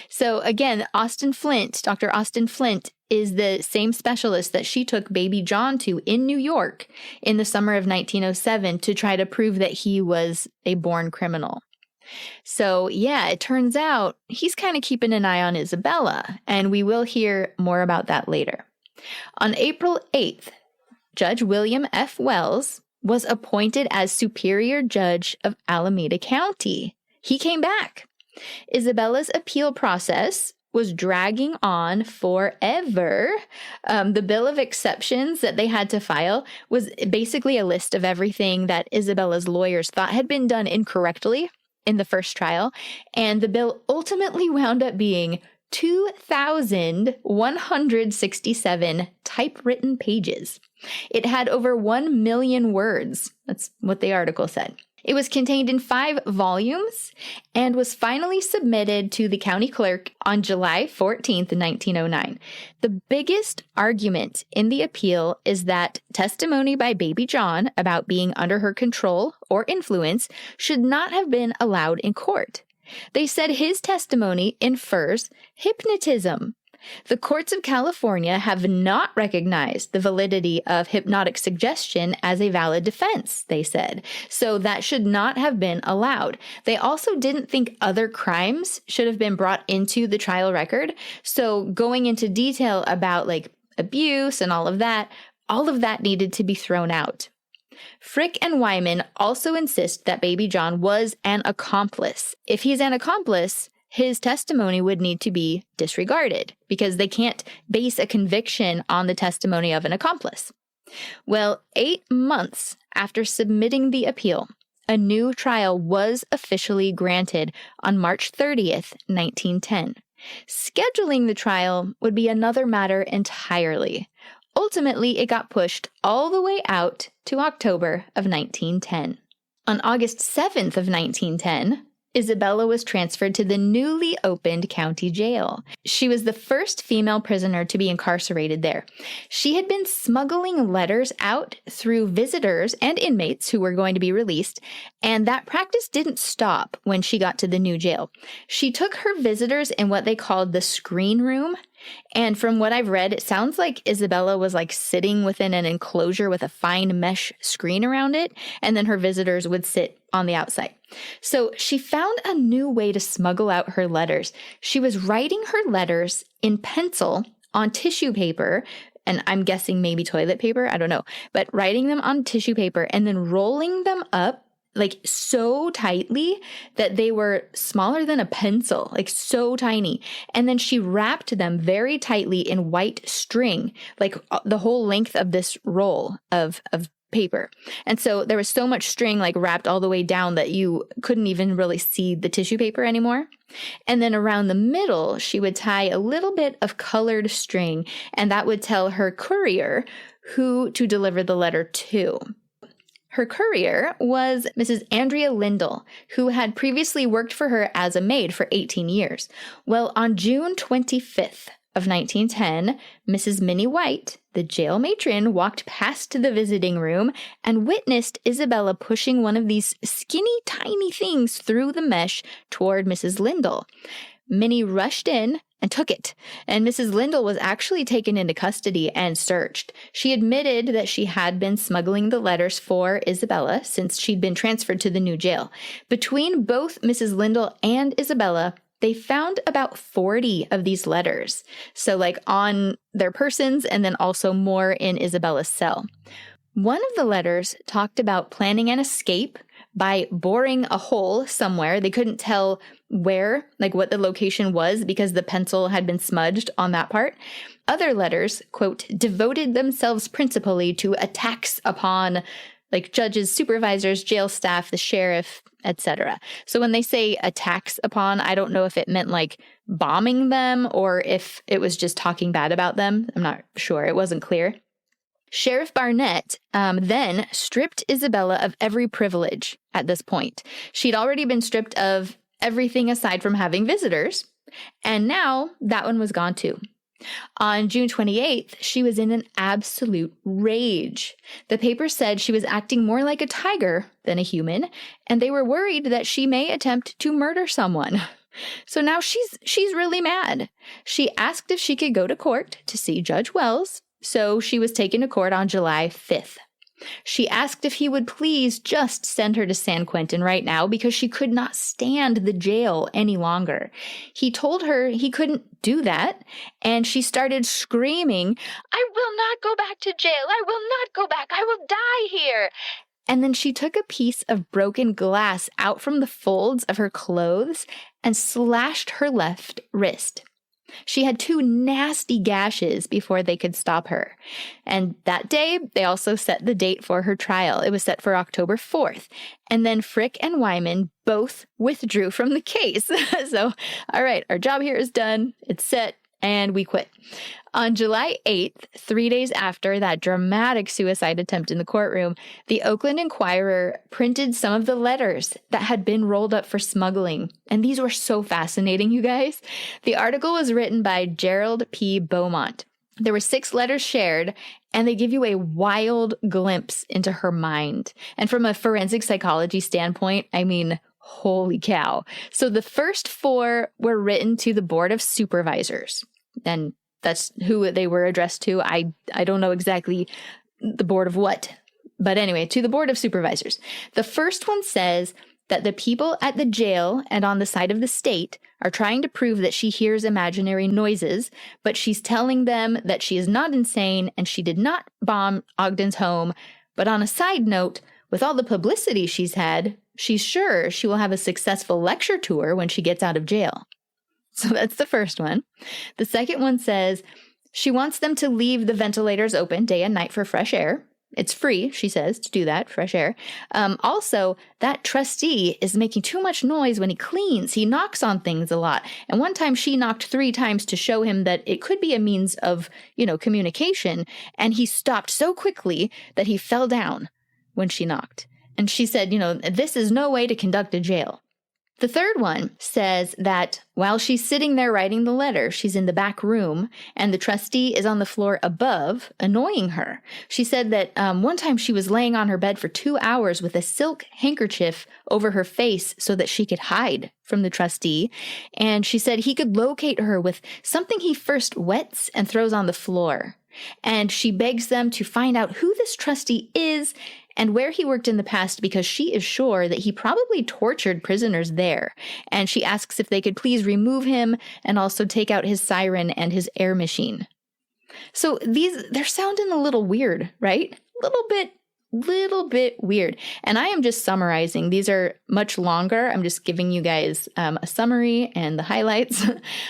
So again, Dr. Austin Flint, is the same specialist that she took baby John to in New York in the summer of 1907 to try to prove that he was a born criminal. So yeah, it turns out he's kind of keeping an eye on Isabella, and we will hear more about that later. On April 8th, Judge William F. Wells was appointed as Superior Judge of Alameda County. He came back. Isabella's appeal process was dragging on forever. The Bill of Exceptions that they had to file was basically a list of everything that Isabella's lawyers thought had been done incorrectly in the first trial, and the bill ultimately wound up being 2,167 typewritten pages. It had over 1 million words. That's what the article said. It was contained in 5 volumes and was finally submitted to the county clerk on July 14th, 1909. The biggest argument in the appeal is that testimony by baby John about being under her control or influence should not have been allowed in court. They said his testimony infers hypnotism. The courts of California have not recognized the validity of hypnotic suggestion as a valid defense, they said. So that should not have been allowed. They also didn't think other crimes should have been brought into the trial record. So going into detail about like abuse and all of that needed to be thrown out. Frick and Wyman also insist that baby John was an accomplice. If he's an accomplice, his testimony would need to be disregarded because they can't base a conviction on the testimony of an accomplice. Well, 8 months after submitting the appeal, a new trial was officially granted on March 30th, 1910. Scheduling the trial would be another matter entirely. Ultimately, it got pushed all the way out to October of 1910. On August 7th of 1910, Isabella was transferred to the newly opened county jail. She was the first female prisoner to be incarcerated there. She had been smuggling letters out through visitors and inmates who were going to be released, and that practice didn't stop when she got to the new jail. She took her visitors in what they called the screen room, and from what I've read, it sounds like Isabella was like sitting within an enclosure with a fine mesh screen around it, and then her visitors would sit on the outside. So she found a new way to smuggle out her letters. She was writing her letters in pencil on tissue paper, and I'm guessing maybe toilet paper, I don't know, but writing them on tissue paper and then rolling them up like so tightly that they were smaller than a pencil, like so tiny. And then she wrapped them very tightly in white string, like the whole length of this roll of paper. And so there was so much string like wrapped all the way down that you couldn't even really see the tissue paper anymore. And then around the middle, she would tie a little bit of colored string, and that would tell her courier who to deliver the letter to. Her courier was Mrs. Andrea Lindell, who had previously worked for her as a maid for 18 years. Well, on June 25th of 1910, Mrs. Minnie White, the jail matron, walked past the visiting room and witnessed Isabella pushing one of these skinny, tiny things through the mesh toward Mrs. Lindell. Minnie rushed in and took it, and Mrs. Lindell was actually taken into custody and searched. She admitted that she had been smuggling the letters for Isabella since she'd been transferred to the new jail. Between both Mrs. Lindell and Isabella, they found about 40 of these letters. So like on their persons and then also more in Isabella's cell. One of the letters talked about planning an escape, by boring a hole somewhere. They couldn't tell where, like what the location was, because the pencil had been smudged on that part. Other letters, quote, devoted themselves principally to attacks upon like judges, supervisors, jail staff, the sheriff, etc. So when they say attacks upon, I don't know if it meant like bombing them or if it was just talking bad about them. I'm not sure. It wasn't clear. Sheriff Barnett then stripped Isabella of every privilege at this point. She'd already been stripped of everything aside from having visitors, and now that one was gone too. On June 28th, she was in an absolute rage. The paper said she was acting more like a tiger than a human, and they were worried that she may attempt to murder someone. So now she's really mad. She asked if she could go to court to see Judge Wells, so she was taken to court on July 5th. She asked if he would please just send her to San Quentin right now because she could not stand the jail any longer. He told her he couldn't do that, and she started screaming, "I will not go back to jail. I will not go back. I will die here." And then she took a piece of broken glass out from the folds of her clothes and slashed her left wrist. She had 2 nasty gashes before they could stop her. And that day, they also set the date for her trial. It was set for October 4th. And then Frick and Wyman both withdrew from the case. So, all right, our job here is done. It's set. And we quit. On July 8th, 3 days after that dramatic suicide attempt in the courtroom, the Oakland Inquirer printed some of the letters that had been rolled up for smuggling. And these were so fascinating, you guys. The article was written by Gerald P. Beaumont. There were 6 letters shared, and they give you a wild glimpse into her mind. And from a forensic psychology standpoint, I mean, holy cow. So the first 4 were written to the Board of Supervisors. And that's who they were addressed to. I don't know exactly the board of what. But anyway, to the Board of Supervisors. The first one says that the people at the jail and on the side of the state are trying to prove that she hears imaginary noises, but she's telling them that she is not insane and she did not bomb Ogden's home. But on a side note, with all the publicity she's had, she's sure she will have a successful lecture tour when she gets out of jail. So that's the first one. The second one says she wants them to leave the ventilators open day and night for fresh air. It's free, she says, to do that, fresh air. Also, that trustee is making too much noise when he cleans. He knocks on things a lot. And one time she knocked 3 times to show him that it could be a means of, communication. And he stopped so quickly that he fell down when she knocked. And she said, this is no way to conduct a jail. The third one says that while she's sitting there writing the letter, she's in the back room and the trustee is on the floor above, annoying her. She said that one time she was laying on her bed for 2 hours with a silk handkerchief over her face so that she could hide from the trustee. And she said he could locate her with something he first wets and throws on the floor. And she begs them to find out who this trustee is and where he worked in the past because she is sure that he probably tortured prisoners there. And she asks if they could please remove him and also take out his siren and his air machine. So they're sounding a little weird, right? Little bit weird. And I am just summarizing. These are much longer. I'm just giving you guys a summary and the highlights.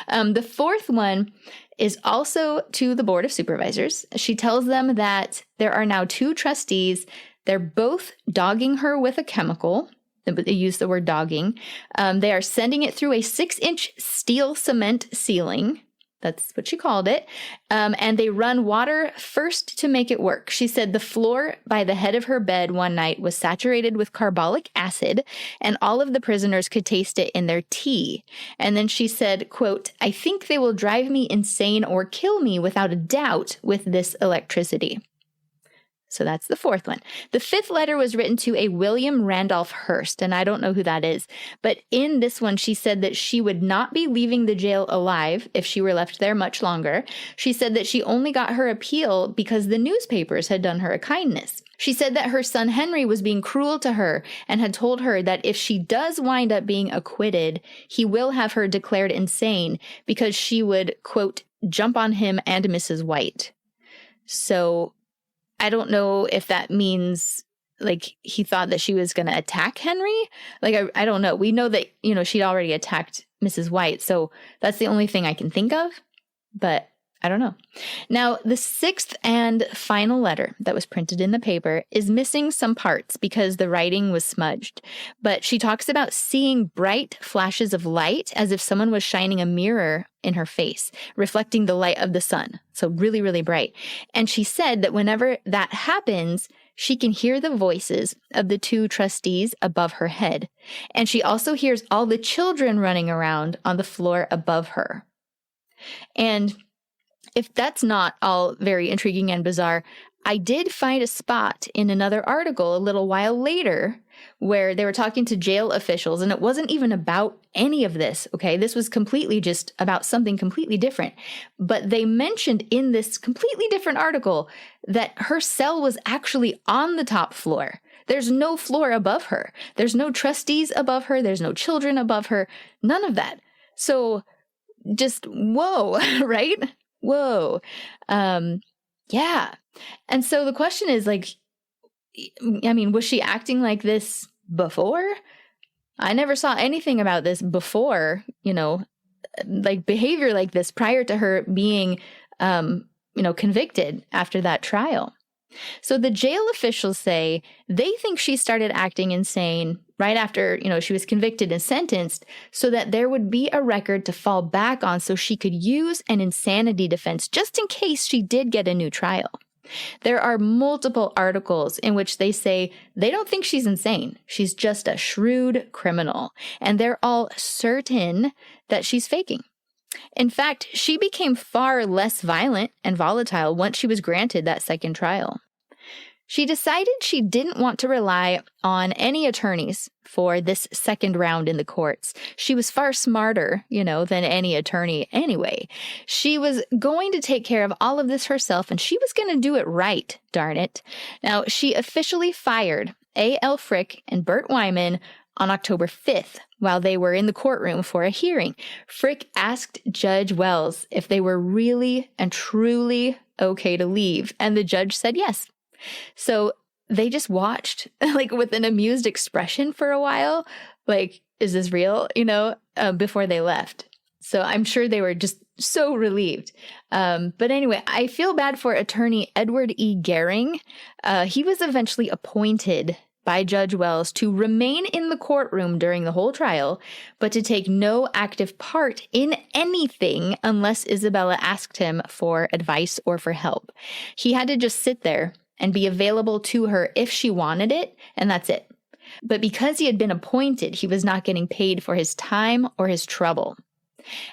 The fourth one is also to the Board of Supervisors. She tells them that there are now 2 trustees. They're both dogging her with a chemical. They use the word dogging. They are sending it through a 6-inch steel cement ceiling. That's what she called it. And they run water first to make it work. She said the floor by the head of her bed one night was saturated with carbolic acid, and all of the prisoners could taste it in their tea. And then she said, quote, "I think they will drive me insane or kill me without a doubt with this electricity." So that's the fourth one. The fifth letter was written to a William Randolph Hearst, and I don't know who that is. But in this one, she said that she would not be leaving the jail alive if she were left there much longer. She said that she only got her appeal because the newspapers had done her a kindness. She said that her son Henry was being cruel to her and had told her that if she does wind up being acquitted, he will have her declared insane because she would, quote, jump on him and Mrs. White. So I don't know if that means like he thought that she was going to attack Henry. Like, I don't know. We know that, she'd already attacked Mrs. White. So that's the only thing I can think of. But I don't know. Now, the sixth and final letter that was printed in the paper is missing some parts because the writing was smudged. But she talks about seeing bright flashes of light as if someone was shining a mirror in her face, reflecting the light of the sun. So really, really bright. And she said that whenever that happens, she can hear the voices of the two trustees above her head. And she also hears all the children running around on the floor above her. And if that's not all very intriguing and bizarre, I did find a spot in another article a little while later where they were talking to jail officials, and it wasn't even about any of this, okay? This was completely just about something completely different. But they mentioned in this completely different article that her cell was actually on the top floor. There's no floor above her. There's no trustees above her. There's no children above her. None of that. So just whoa, right? Whoa. Yeah. And so the question is, like, I mean, was she acting like this before? I never saw anything about this before, like behavior like this prior to her being, convicted after that trial. So the jail officials say they think she started acting insane right after, she was convicted and sentenced so that there would be a record to fall back on so she could use an insanity defense just in case she did get a new trial. There are multiple articles in which they say they don't think she's insane. She's just a shrewd criminal, and they're all certain that she's faking. In fact, she became far less violent and volatile once she was granted that second trial. She decided she didn't want to rely on any attorneys for this second round in the courts. She was far smarter, than any attorney anyway. She was going to take care of all of this herself, and she was going to do it right, darn it. Now, she officially fired A.L. Frick and Bert Wyman on October 5th while they were in the courtroom for a hearing. Frick asked Judge Wells if they were really and truly okay to leave, and the judge said yes. So they just watched, like, with an amused expression for a while, like, is this real, before they left. So I'm sure they were just so relieved. But anyway, I feel bad for attorney Edward E. Gehring. He was eventually appointed by Judge Wells to remain in the courtroom during the whole trial, but to take no active part in anything unless Isabella asked him for advice or for help. He had to just sit there and be available to her if she wanted it, and that's it. But because he had been appointed, he was not getting paid for his time or his trouble.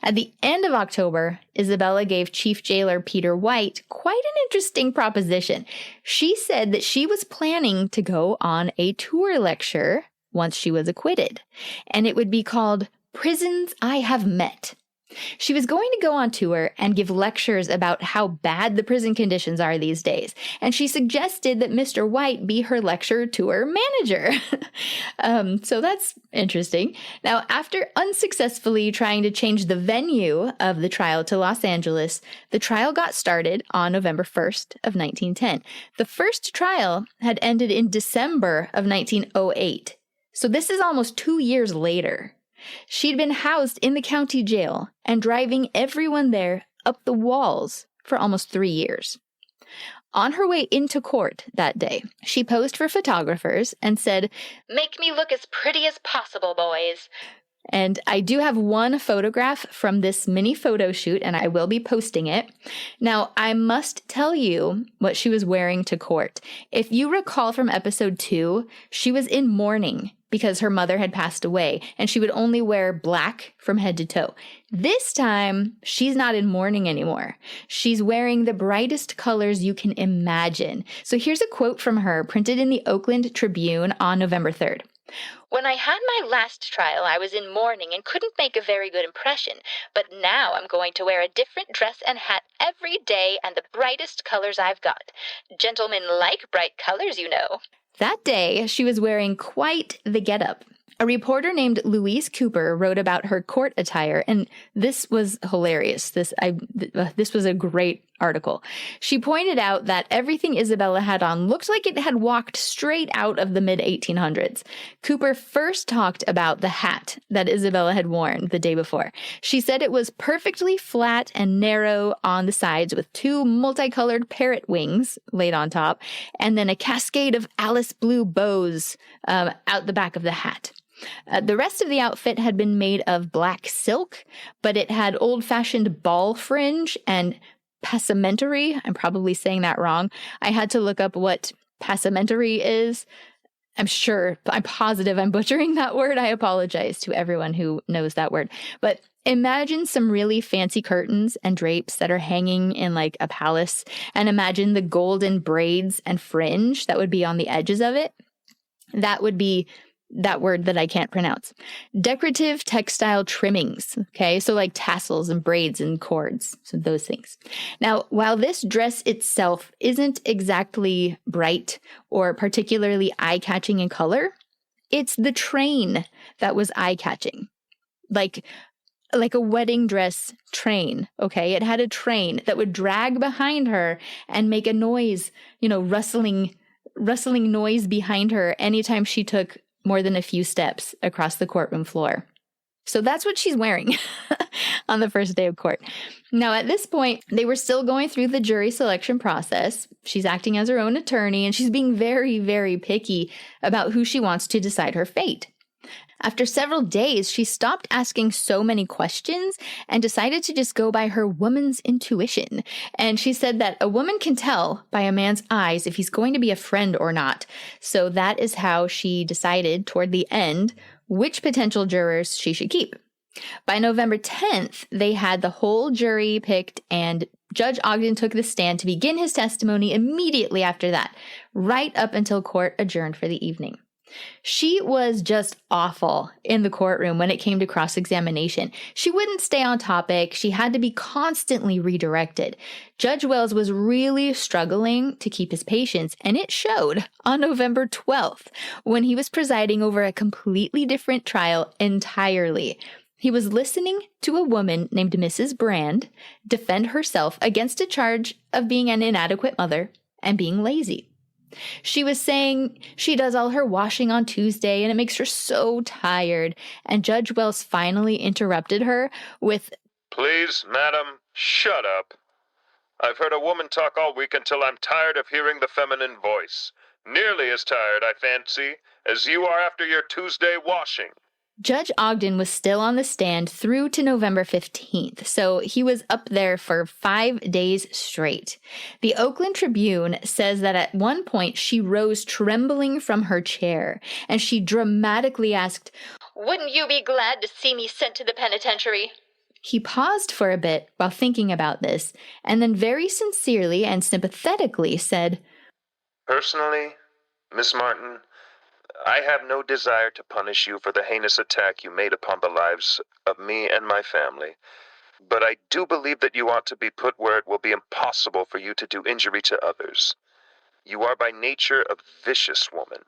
At the end of October, Isabella gave Chief Jailer Peter White quite an interesting proposition. She said that she was planning to go on a tour lecture once she was acquitted, and it would be called Prisons I Have Met. She was going to go on tour and give lectures about how bad the prison conditions are these days, and she suggested that Mr. White be her lecture tour manager. So that's interesting. Now, after unsuccessfully trying to change the venue of the trial to Los Angeles, the trial got started on November 1st of 1910. The first trial had ended in December of 1908. So this is almost 2 years later. She'd been housed in the county jail and driving everyone there up the walls for almost 3 years. On her way into court that day, she posed for photographers and said, "Make me look as pretty as possible, boys." And I do have one photograph from this mini photo shoot, and I will be posting it. Now, I must tell you what she was wearing to court. If you recall from episode 2, she was in mourning because her mother had passed away, and she would only wear black from head to toe. This time, she's not in mourning anymore. She's wearing the brightest colors you can imagine. So here's a quote from her printed in the Oakland Tribune on November 3rd. "When I had my last trial, I was in mourning and couldn't make a very good impression, but now I'm going to wear a different dress and hat every day and the brightest colors I've got. Gentlemen like bright colors, you know." That day, she was wearing quite the getup. A reporter named Louise Cooper wrote about her court attire, and this was hilarious. This was a great article. She pointed out that everything Isabella had on looked like it had walked straight out of the mid-1800s. Cooper first talked about the hat that Isabella had worn the day before. She said it was perfectly flat and narrow on the sides with two multicolored parrot wings laid on top, and then a cascade of Alice blue bows out the back of the hat. The rest of the outfit had been made of black silk, but it had old-fashioned ball fringe and passementerie. I'm probably saying that wrong. I had to look up what passementerie is. I'm positive I'm butchering that word. I apologize to everyone who knows that word. But imagine some really fancy curtains and drapes that are hanging in like a palace, and imagine the golden braids and fringe that would be on the edges of it. That would be that word that I can't pronounce. Decorative textile trimmings, okay? So like tassels and braids and cords, so those things. Now, while this dress itself isn't exactly bright or particularly eye-catching in color, it's the train that was eye-catching. Like a wedding dress train, okay? It had a train that would drag behind her and make a noise, rustling noise behind her anytime she took more than a few steps across the courtroom floor. So that's what she's wearing on the first day of court. Now, at this point, they were still going through the jury selection process. She's acting as her own attorney, and she's being very, very picky about who she wants to decide her fate. After several days, she stopped asking so many questions and decided to just go by her woman's intuition. And she said that a woman can tell by a man's eyes if he's going to be a friend or not. So that is how she decided toward the end which potential jurors she should keep. By November 10th, they had the whole jury picked, and Judge Ogden took the stand to begin his testimony immediately after that, right up until court adjourned for the evening. She was just awful in the courtroom when it came to cross-examination. She wouldn't stay on topic. She had to be constantly redirected. Judge Wells was really struggling to keep his patience, and it showed on November 12th when he was presiding over a completely different trial entirely. He was listening to a woman named Mrs. Brand defend herself against a charge of being an inadequate mother and being lazy. She was saying she does all her washing on Tuesday and it makes her so tired. And Judge Wells finally interrupted her with, "Please, madam, shut up. I've heard a woman talk all week until I'm tired of hearing the feminine voice. Nearly as tired, I fancy, as you are after your Tuesday washing." Judge Ogden was still on the stand through to November 15th, so he was up there for 5 days straight. The Oakland Tribune says that at one point she rose trembling from her chair, and she dramatically asked, "Wouldn't you be glad to see me sent to the penitentiary?" He paused for a bit while thinking about this, and then very sincerely and sympathetically said, "Personally, Miss Martin, I have no desire to punish you for the heinous attack you made upon the lives of me and my family, but I do believe that you ought to be put where it will be impossible for you to do injury to others. You are by nature a vicious woman."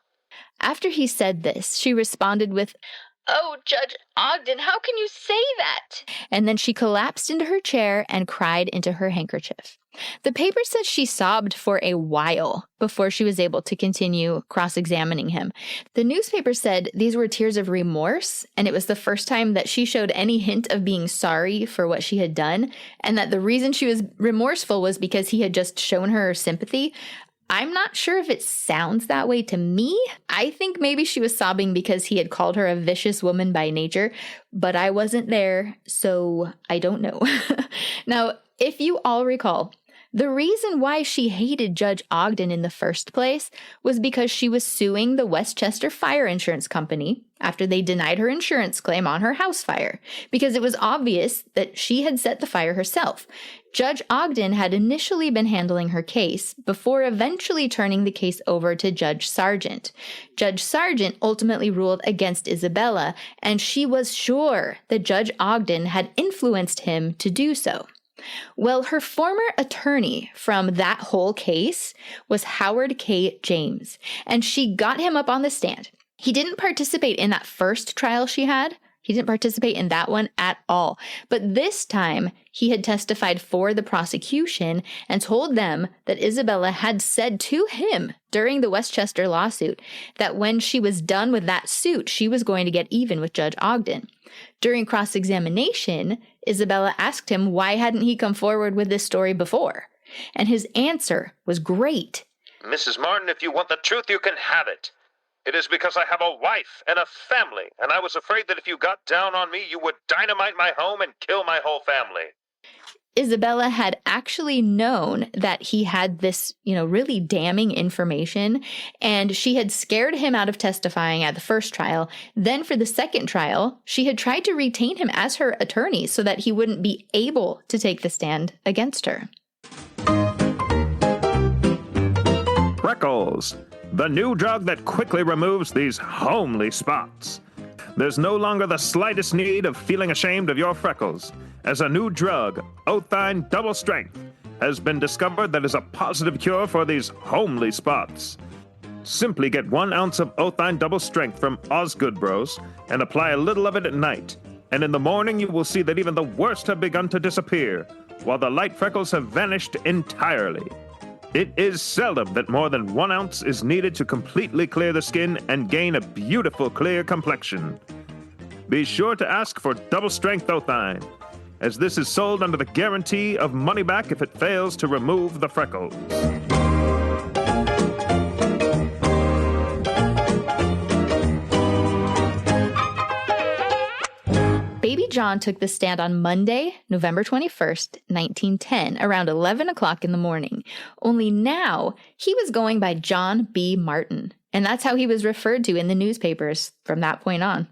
After he said this, she responded with, "Oh, Judge Ogden, how can you say that?" And then she collapsed into her chair and cried into her handkerchief. The paper said she sobbed for a while before she was able to continue cross-examining him. The newspaper said these were tears of remorse, and it was the first time that she showed any hint of being sorry for what she had done, and that the reason she was remorseful was because he had just shown her sympathy. I'm not sure if it sounds that way to me. I think maybe she was sobbing because he had called her a vicious woman by nature, but I wasn't there, so I don't know. Now, if you all recall, the reason why she hated Judge Ogden in the first place was because she was suing the Westchester Fire Insurance Company after they denied her insurance claim on her house fire, because it was obvious that she had set the fire herself. Judge Ogden had initially been handling her case before eventually turning the case over to Judge Sargent. Judge Sargent ultimately ruled against Isabella, and she was sure that Judge Ogden had influenced him to do so. Well, her former attorney from that whole case was Howard K. James, and she got him up on the stand. He didn't participate in that first trial she had. He didn't participate in that one at all. But this time, he had testified for the prosecution and told them that Isabella had said to him during the Westchester lawsuit that when she was done with that suit, she was going to get even with Judge Ogden. During cross-examination, Isabella asked him why hadn't he come forward with this story before? And his answer was great. Mrs. Martin, if you want the truth, you can have it. It is because I have a wife and a family, and I was afraid that if you got down on me, you would dynamite my home and kill my whole family. Isabella had actually known that he had this, really damning information, and she had scared him out of testifying at the first trial. Then for the second trial, she had tried to retain him as her attorney so that he wouldn't be able to take the stand against her. Freckles, the new drug that quickly removes these homely spots. There's no longer the slightest need of feeling ashamed of your freckles, as a new drug, Othine Double Strength, has been discovered that is a positive cure for these homely spots. Simply get 1 ounce of Othine Double Strength from Osgood Bros and apply a little of it at night, and in the morning you will see that even the worst have begun to disappear, while the light freckles have vanished entirely. It is seldom that more than 1 ounce is needed to completely clear the skin and gain a beautiful clear complexion. Be sure to ask for Double Strength Othine, as this is sold under the guarantee of money back if it fails to remove the freckles. Baby John took the stand on Monday, November 21st, 1910, around 11 o'clock in the morning. Only now, he was going by John B. Martin, and that's how he was referred to in the newspapers from that point on.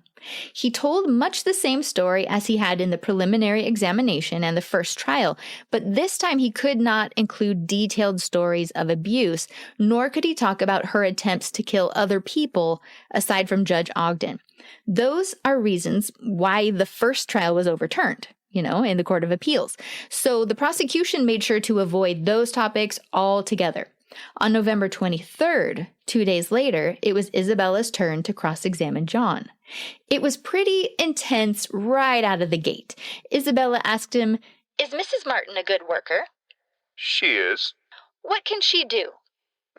He told much the same story as he had in the preliminary examination and the first trial, but this time he could not include detailed stories of abuse, nor could he talk about her attempts to kill other people aside from Judge Ogden. Those are reasons why the first trial was overturned, in the Court of Appeals. So the prosecution made sure to avoid those topics altogether. On November 23rd, 2 days later, it was Isabella's turn to cross-examine John. It was pretty intense right out of the gate. Isabella asked him, "Is Mrs. Martin a good worker?" She is. "What can she do?"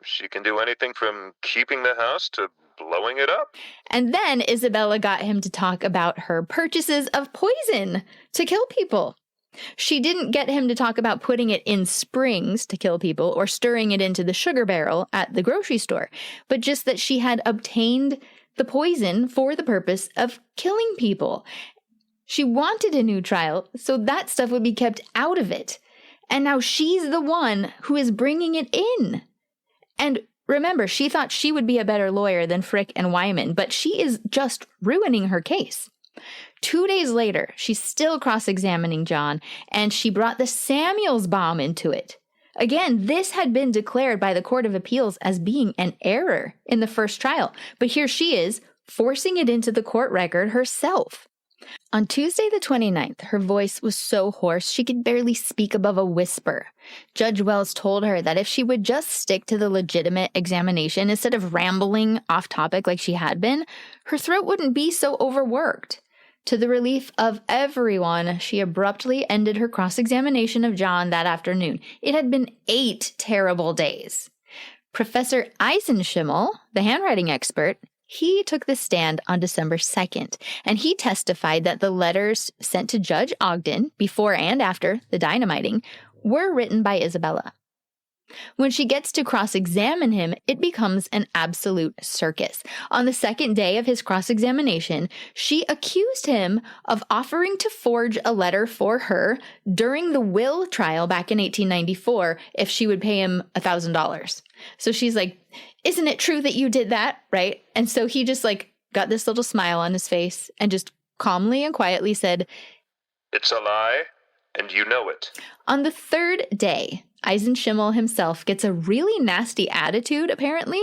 She can do anything from keeping the house to blowing it up. And then Isabella got him to talk about her purchases of poison to kill people. She didn't get him to talk about putting it in springs to kill people or stirring it into the sugar barrel at the grocery store, but just that she had obtained the poison for the purpose of killing people. She wanted a new trial, so that stuff would be kept out of it. And now she's the one who is bringing it in. And remember, she thought she would be a better lawyer than Frick and Wyman, but she is just ruining her case. 2 days later, she's still cross-examining John, and she brought the Samuels bomb into it. Again, this had been declared by the Court of Appeals as being an error in the first trial, but here she is, forcing it into the court record herself. On Tuesday the 29th, her voice was so hoarse she could barely speak above a whisper. Judge Wells told her that if she would just stick to the legitimate examination instead of rambling off topic like she had been, her throat wouldn't be so overworked. To the relief of everyone, she abruptly ended her cross-examination of John that afternoon. It had been 8 terrible days. Professor Eisenschimmel, the handwriting expert, he took the stand on December 2nd, and he testified that the letters sent to Judge Ogden before and after the dynamiting were written by Isabella. When she gets to cross-examine him, it becomes an absolute circus. On the second day of his cross-examination, she accused him of offering to forge a letter for her during the will trial back in 1894 if she would pay him $1,000. So she's like, "Isn't it true that you did that?" Right? And so he just got this little smile on his face and just calmly and quietly said, "It's a lie, and you know it." On the third day, Eisenschimmel himself gets a really nasty attitude, apparently.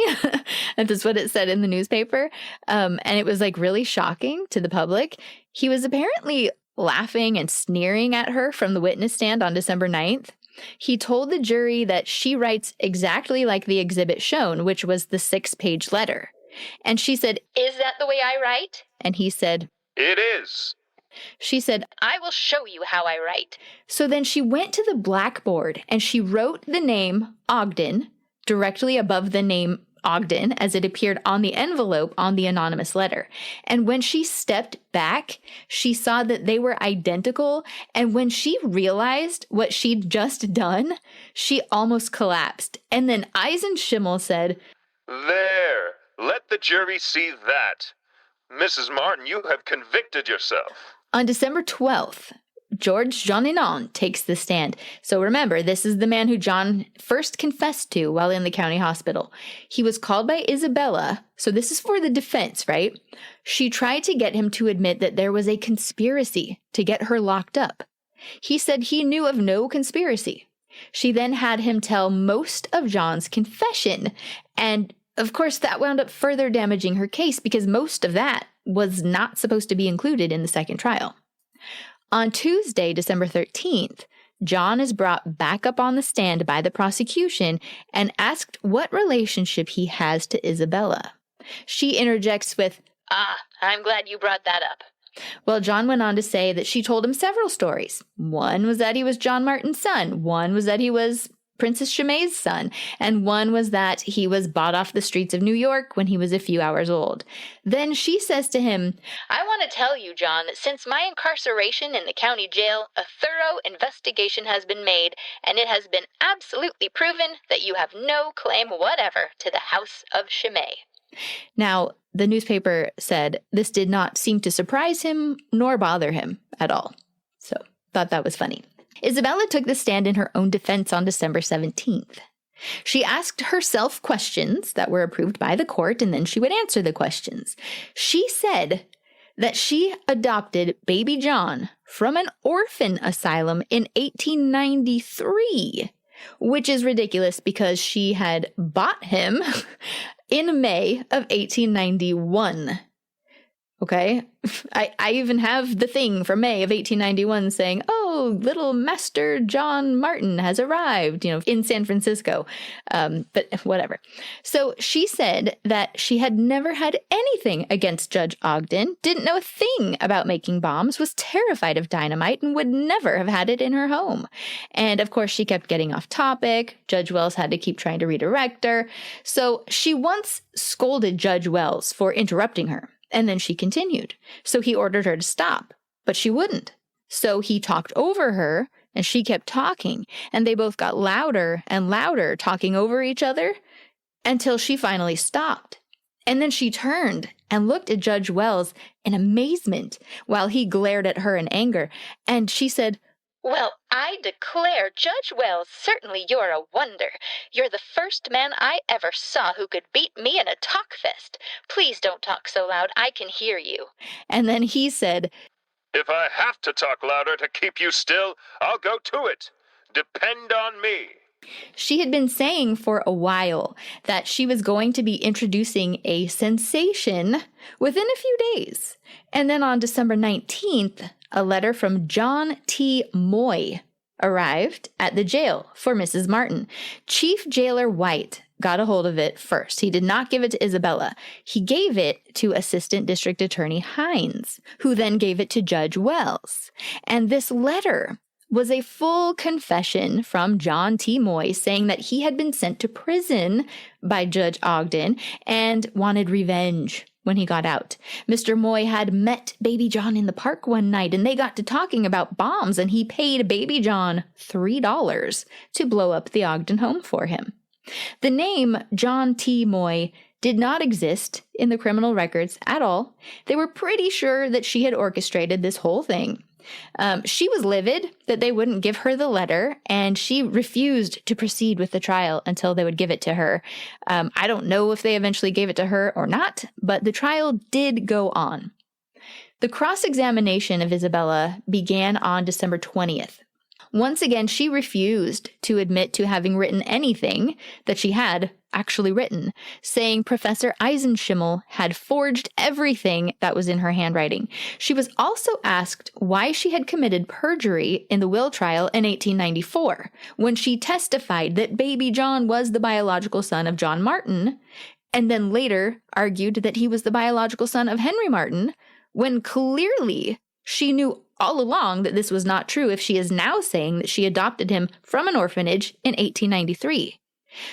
That's what it said in the newspaper. And it was really shocking to the public. He was apparently laughing and sneering at her from the witness stand on December 9th. He told the jury that she writes exactly like the exhibit shown, which was the 6-page letter. And she said, "Is that the way I write?" And he said, It is. She said, I will show you how I write. so then she went to the blackboard and she wrote the name Ogden directly above the name Ogden as it appeared on the envelope on the anonymous letter. And when she stepped back, she saw that they were identical. And when she realized what she'd just done, she almost collapsed. And then Eisenschimmel said, There. Let the jury see that. Mrs. Martin, you have convicted yourself. on December 12th, George Jeanninon takes the stand. So remember, this is the man who John first confessed to while in the county hospital. He was called by Isabella, so this is for the defense, right? She tried to get him to admit that there was a conspiracy to get her locked up. He said he knew of no conspiracy. She then had him tell most of John's confession, and of course that wound up further damaging her case because most of that was not supposed to be included in the second trial. On Tuesday, December 13th, John is brought back up on the stand by the prosecution and asked what relationship he has to Isabella. She interjects with, I'm glad you brought that up. well, John went on to say that she told him several stories. One was that he was John Martin's son. One was that he was Princess Chimay's son, and one was that he was bought off the streets of New York when he was a few hours old. Then she says to him, I want to tell you, John, that since my incarceration in the county jail, a thorough investigation has been made, and it has been absolutely proven that you have no claim whatever to the house of Chimay. Now, the newspaper said this did not seem to surprise him nor bother him at all. So, thought that was funny. Isabella took the stand in her own defense on December 17th. She asked herself questions that were approved by the court, and then she would answer the questions. She said that she adopted baby John from an orphan asylum in 1893, which is ridiculous because she had bought him in May of 1891. Okay, I even have the thing from May of 1891 saying, oh, little Master John Martin has arrived, in San Francisco. But whatever. So she said that she had never had anything against Judge Ogden, didn't know a thing about making bombs, was terrified of dynamite, and would never have had it in her home. And of course, she kept getting off topic. Judge Wells had to keep trying to redirect her. So she once scolded Judge Wells for interrupting her. And then she continued. So he ordered her to stop, but she wouldn't. So he talked over her, and she kept talking, and they both got louder and louder, talking over each other, until she finally stopped. And then she turned and looked at Judge Wells in amazement while he glared at her in anger, and she said, Well, I declare, Judge Wells, certainly you're a wonder. You're the first man I ever saw who could beat me in a talk fest. Please don't talk so loud, I can hear you. And then he said, If I have to talk louder to keep you still, I'll go to it. Depend on me. She had been saying for a while that she was going to be introducing a sensation within a few days. And then on December 19th, a letter from John T. Moy arrived at the jail for Mrs. Martin. Chief Jailer White got a hold of it first. He did not give it to Isabella. He gave it to Assistant District Attorney Hines, who then gave it to Judge Wells. And this letter was a full confession from John T. Moy saying that he had been sent to prison by Judge Ogden and wanted revenge when he got out. Mr. Moy had met Baby John in the park one night, and they got to talking about bombs, and he paid Baby John $3 to blow up the Ogden home for him. The name John T. Moy did not exist in the criminal records at all. They were pretty sure that she had orchestrated this whole thing. She was livid that they wouldn't give her the letter, and she refused to proceed with the trial until they would give it to her. I don't know if they eventually gave it to her or not, but the trial did go on. The cross-examination of Isabella began on December 20th. Once again, she refused to admit to having written anything that she had actually written, saying Professor Eisenschimmel had forged everything that was in her handwriting. She was also asked why she had committed perjury in the will trial in 1894, when she testified that Baby John was the biological son of John Martin, and then later argued that he was the biological son of Henry Martin, when clearly she knew all along that this was not true if she is now saying that she adopted him from an orphanage in 1893.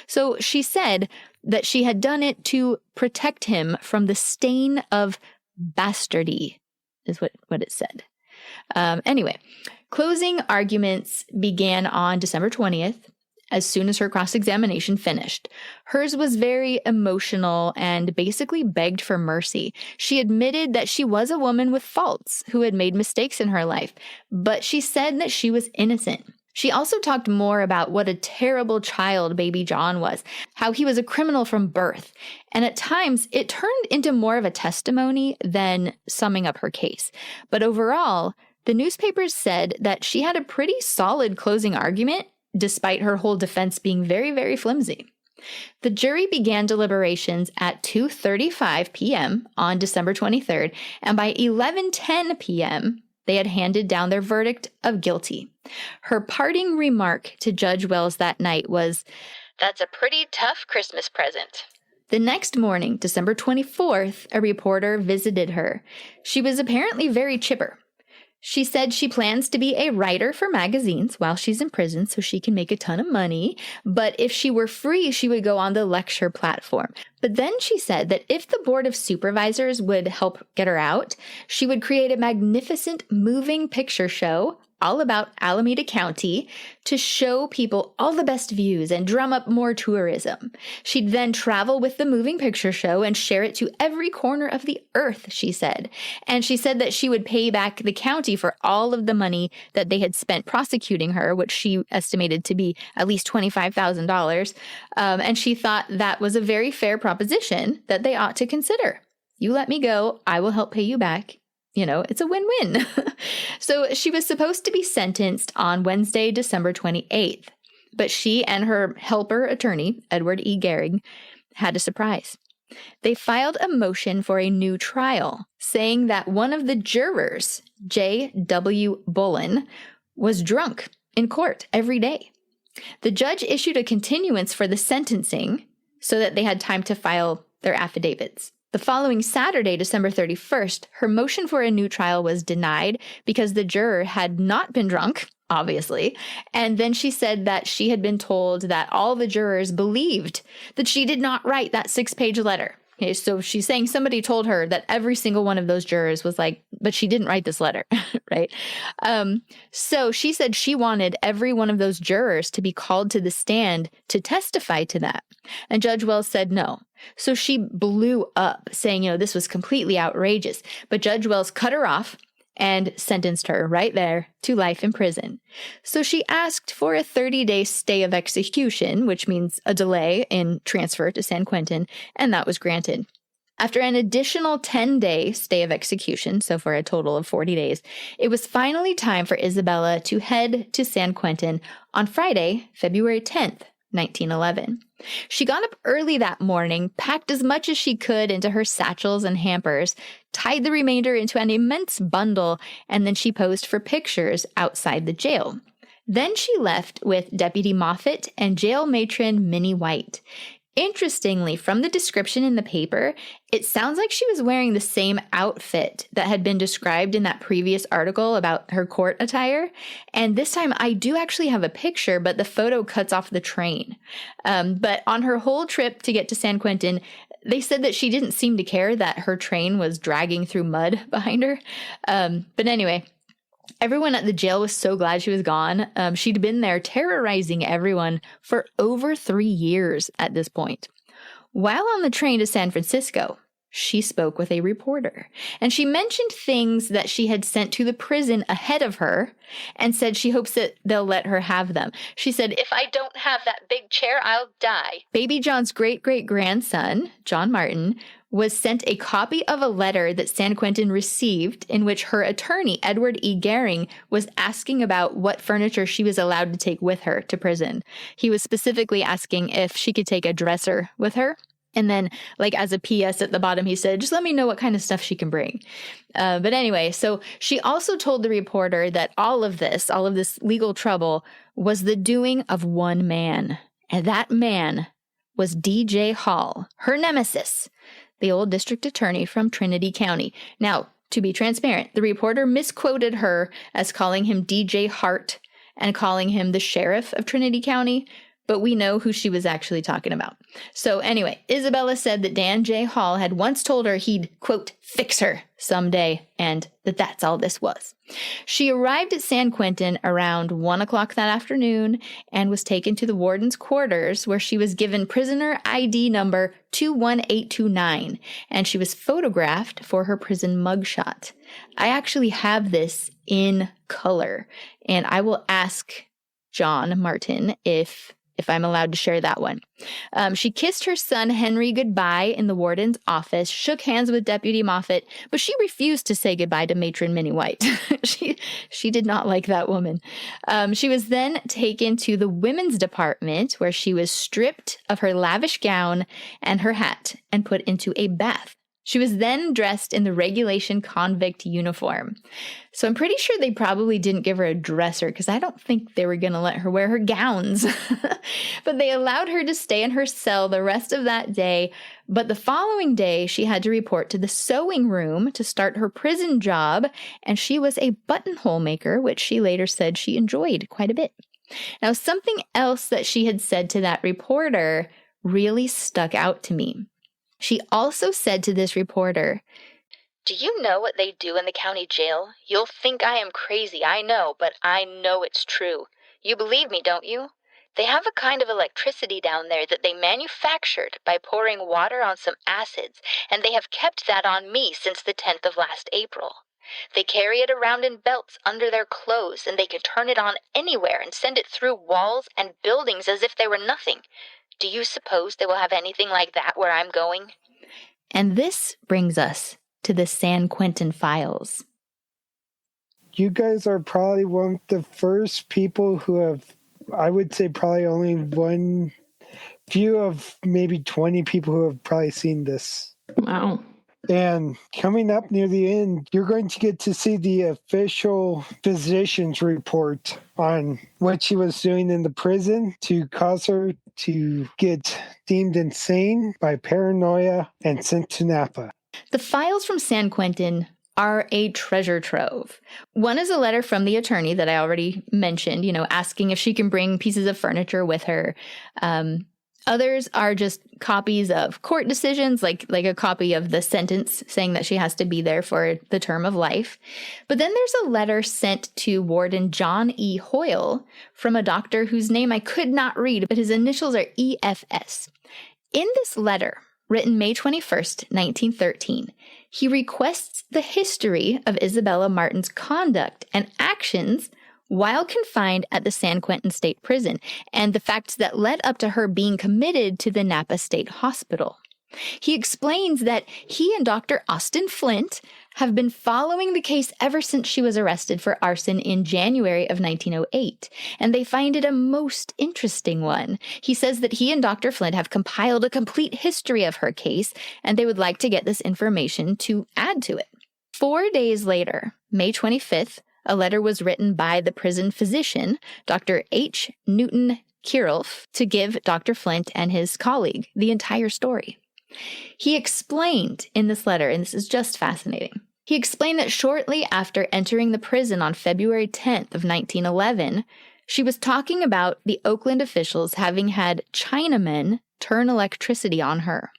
So she said that she had done it to protect him from the stain of bastardy, is what it said. Anyway, closing arguments began on December 20th, as soon as her cross-examination finished. Hers was very emotional and basically begged for mercy. She admitted that she was a woman with faults who had made mistakes in her life, but she said that she was innocent. She also talked more about what a terrible child baby John was, how he was a criminal from birth, and at times it turned into more of a testimony than summing up her case. But overall, the newspapers said that she had a pretty solid closing argument, despite her whole defense being very, very flimsy. The jury began deliberations at 2:35 p.m. on December 23rd, and by 11:10 p.m., they had handed down their verdict of guilty. Her parting remark to Judge Wells that night was, "That's a pretty tough Christmas present." The next morning, December 24th, a reporter visited her. She was apparently very chipper. She said she plans to be a writer for magazines while she's in prison so she can make a ton of money, but if she were free, she would go on the lecture platform. But then she said that if the Board of Supervisors would help get her out, she would create a magnificent moving picture show all about Alameda County to show people all the best views and drum up more tourism. She'd then travel with the moving picture show and share it to every corner of the earth, she said. And she said that she would pay back the county for all of the money that they had spent prosecuting her, which she estimated to be at least $25,000. And she thought that was a very fair proposition that they ought to consider. You let me go, I will help pay you back. You know, it's a win-win. So she was supposed to be sentenced on Wednesday, December 28th, but she and her helper attorney, Edward E. Gehring, had a surprise. They filed a motion for a new trial, saying that one of the jurors, J.W. Bullen, was drunk in court every day. The judge issued a continuance for the sentencing so that they had time to file their affidavits. The following Saturday, December 31st, her motion for a new trial was denied because the juror had not been drunk, obviously, and then she said that she had been told that all the jurors believed that she did not write that 6-page letter. Okay, so she's saying somebody told her that every single one of those jurors was like, but she didn't write this letter, right? So she said she wanted every one of those jurors to be called to the stand to testify to that. And Judge Wells said no. So she blew up, saying, this was completely outrageous. But Judge Wells cut her off and sentenced her right there to life in prison. So she asked for a 30-day stay of execution, which means a delay in transfer to San Quentin, and that was granted. After an additional 10-day stay of execution, so for a total of 40 days, it was finally time for Isabella to head to San Quentin on Friday, February 10th, 1911. She got up early that morning, packed as much as she could into her satchels and hampers, tied the remainder into an immense bundle, and then she posed for pictures outside the jail. Then she left with Deputy Moffat and jail matron Minnie White. Interestingly, from the description in the paper, it sounds like she was wearing the same outfit that had been described in that previous article about her court attire. And this time I do actually have a picture, but the photo cuts off the train. But on her whole trip to get to San Quentin, they said that she didn't seem to care that her train was dragging through mud behind her. But anyway, everyone at the jail was so glad she was gone. She'd been there terrorizing everyone for over 3 years at this point. While on the train to San Francisco, she spoke with a reporter, and she mentioned things that she had sent to the prison ahead of her and said she hopes that they'll let her have them. She said, "If I don't have that big chair, I'll die." Baby John's great-great-grandson, John Martin, was sent a copy of a letter that San Quentin received in which her attorney, Edward E. Gehring, was asking about what furniture she was allowed to take with her to prison. He was specifically asking if she could take a dresser with her. And then, as a PS at the bottom, he said, just let me know what kind of stuff she can bring. But anyway, so she also told the reporter that all of this legal trouble was the doing of one man. And that man was D.J. Hall, her nemesis, the old district attorney from Trinity County. Now, To be transparent, the reporter misquoted her as calling him DJ Hart and calling him the sheriff of Trinity County, but we know who she was actually talking about. So anyway, Isabella said that Dan J. Hall had once told her he'd, quote, fix her someday, and that that's all this was. She arrived at San Quentin around 1 o'clock that afternoon and was taken to the warden's quarters, where she was given prisoner ID number 21829, and she was photographed for her prison mugshot. I actually have this in color, and I will ask John Martin if I'm allowed to share that one. She kissed her son Henry goodbye in the warden's office, shook hands with Deputy Moffat, but she refused to say goodbye to Matron Minnie White. She did not like that woman. She was then taken to the women's department, where she was stripped of her lavish gown and her hat and put into a bath. She was then dressed in the regulation convict uniform. So I'm pretty sure they probably didn't give her a dresser, because I don't think they were going to let her wear her gowns. But they allowed her to stay in her cell the rest of that day. But the following day, she had to report to the sewing room to start her prison job. And she was a buttonhole maker, which she later said she enjoyed quite a bit. Now, something else that she had said to that reporter really stuck out to me. She also said to this reporter, "Do you know what they do in the county jail? You'll think I am crazy, I know, but I know it's true. You believe me, don't you? They have a kind of electricity down there that they manufactured by pouring water on some acids, and they have kept that on me since the 10th of last April. They carry it around in belts under their clothes, and they can turn it on anywhere and send it through walls and buildings as if they were nothing. Do you suppose they will have anything like that where I'm going?" And this brings us to the San Quentin files. You guys are probably one of the first people who have, I would say probably only one few of maybe 20 people who have probably seen this. Wow. And coming up near the end, you're going to get to see the official physician's report on what she was doing in the prison to cause her to get deemed insane by paranoia and sent to Napa. The files from San Quentin are a treasure trove. One is a letter from the attorney that I already mentioned, asking if she can bring pieces of furniture with her. Others are just copies of court decisions, like a copy of the sentence saying that she has to be there for the term of life. But then there's a letter sent to Warden John E. Hoyle from a doctor whose name I could not read, but his initials are EFS. In this letter, written May 21st, 1913, he requests the history of Isabella Martin's conduct and actions while confined at the San Quentin State Prison, and the facts that led up to her being committed to the Napa State Hospital. He explains that he and Dr. Austin Flint have been following the case ever since she was arrested for arson in January of 1908, and they find it a most interesting one. He says that he and Dr. Flint have compiled a complete history of her case, and they would like to get this information to add to it. 4 days later, May 25th, a letter was written by the prison physician, Dr. H. Newton Kirolf, to give Dr. Flint and his colleague the entire story. He explained in this letter, and this is just fascinating, he explained that shortly after entering the prison on February 10th of 1911, she was talking about the Oakland officials having had Chinamen turn electricity on her.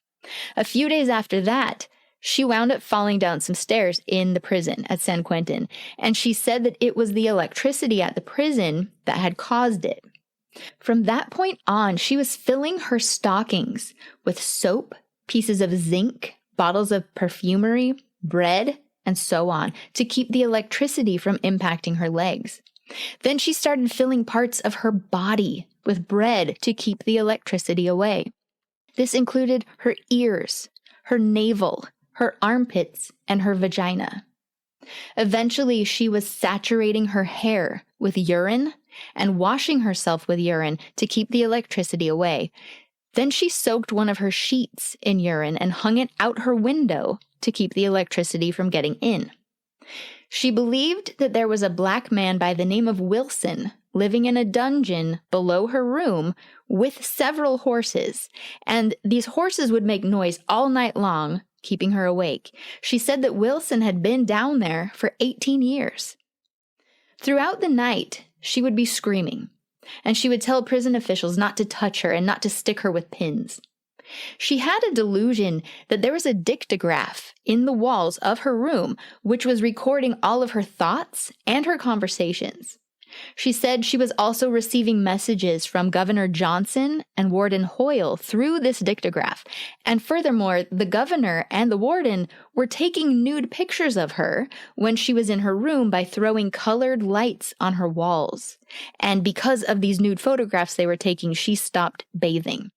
A few days after that, she wound up falling down some stairs in the prison at San Quentin, and she said that it was the electricity at the prison that had caused it. From that point on, she was filling her stockings with soap, pieces of zinc, bottles of perfumery, bread, and so on, to keep the electricity from impacting her legs. Then she started filling parts of her body with bread to keep the electricity away. This included her ears, her navel, her armpits, and her vagina. Eventually, she was saturating her hair with urine and washing herself with urine to keep the electricity away. Then she soaked one of her sheets in urine and hung it out her window to keep the electricity from getting in. She believed that there was a black man by the name of Wilson living in a dungeon below her room with several horses, and these horses would make noise all night long keeping her awake. She said that Wilson had been down there for 18 years. Throughout the night, she would be screaming, and she would tell prison officials not to touch her and not to stick her with pins. She had a delusion that there was a dictograph in the walls of her room which was recording all of her thoughts and her conversations. She said she was also receiving messages from Governor Johnson and Warden Hoyle through this dictograph. And furthermore, the governor and the warden were taking nude pictures of her when she was in her room by throwing colored lights on her walls. And because of these nude photographs they were taking, she stopped bathing.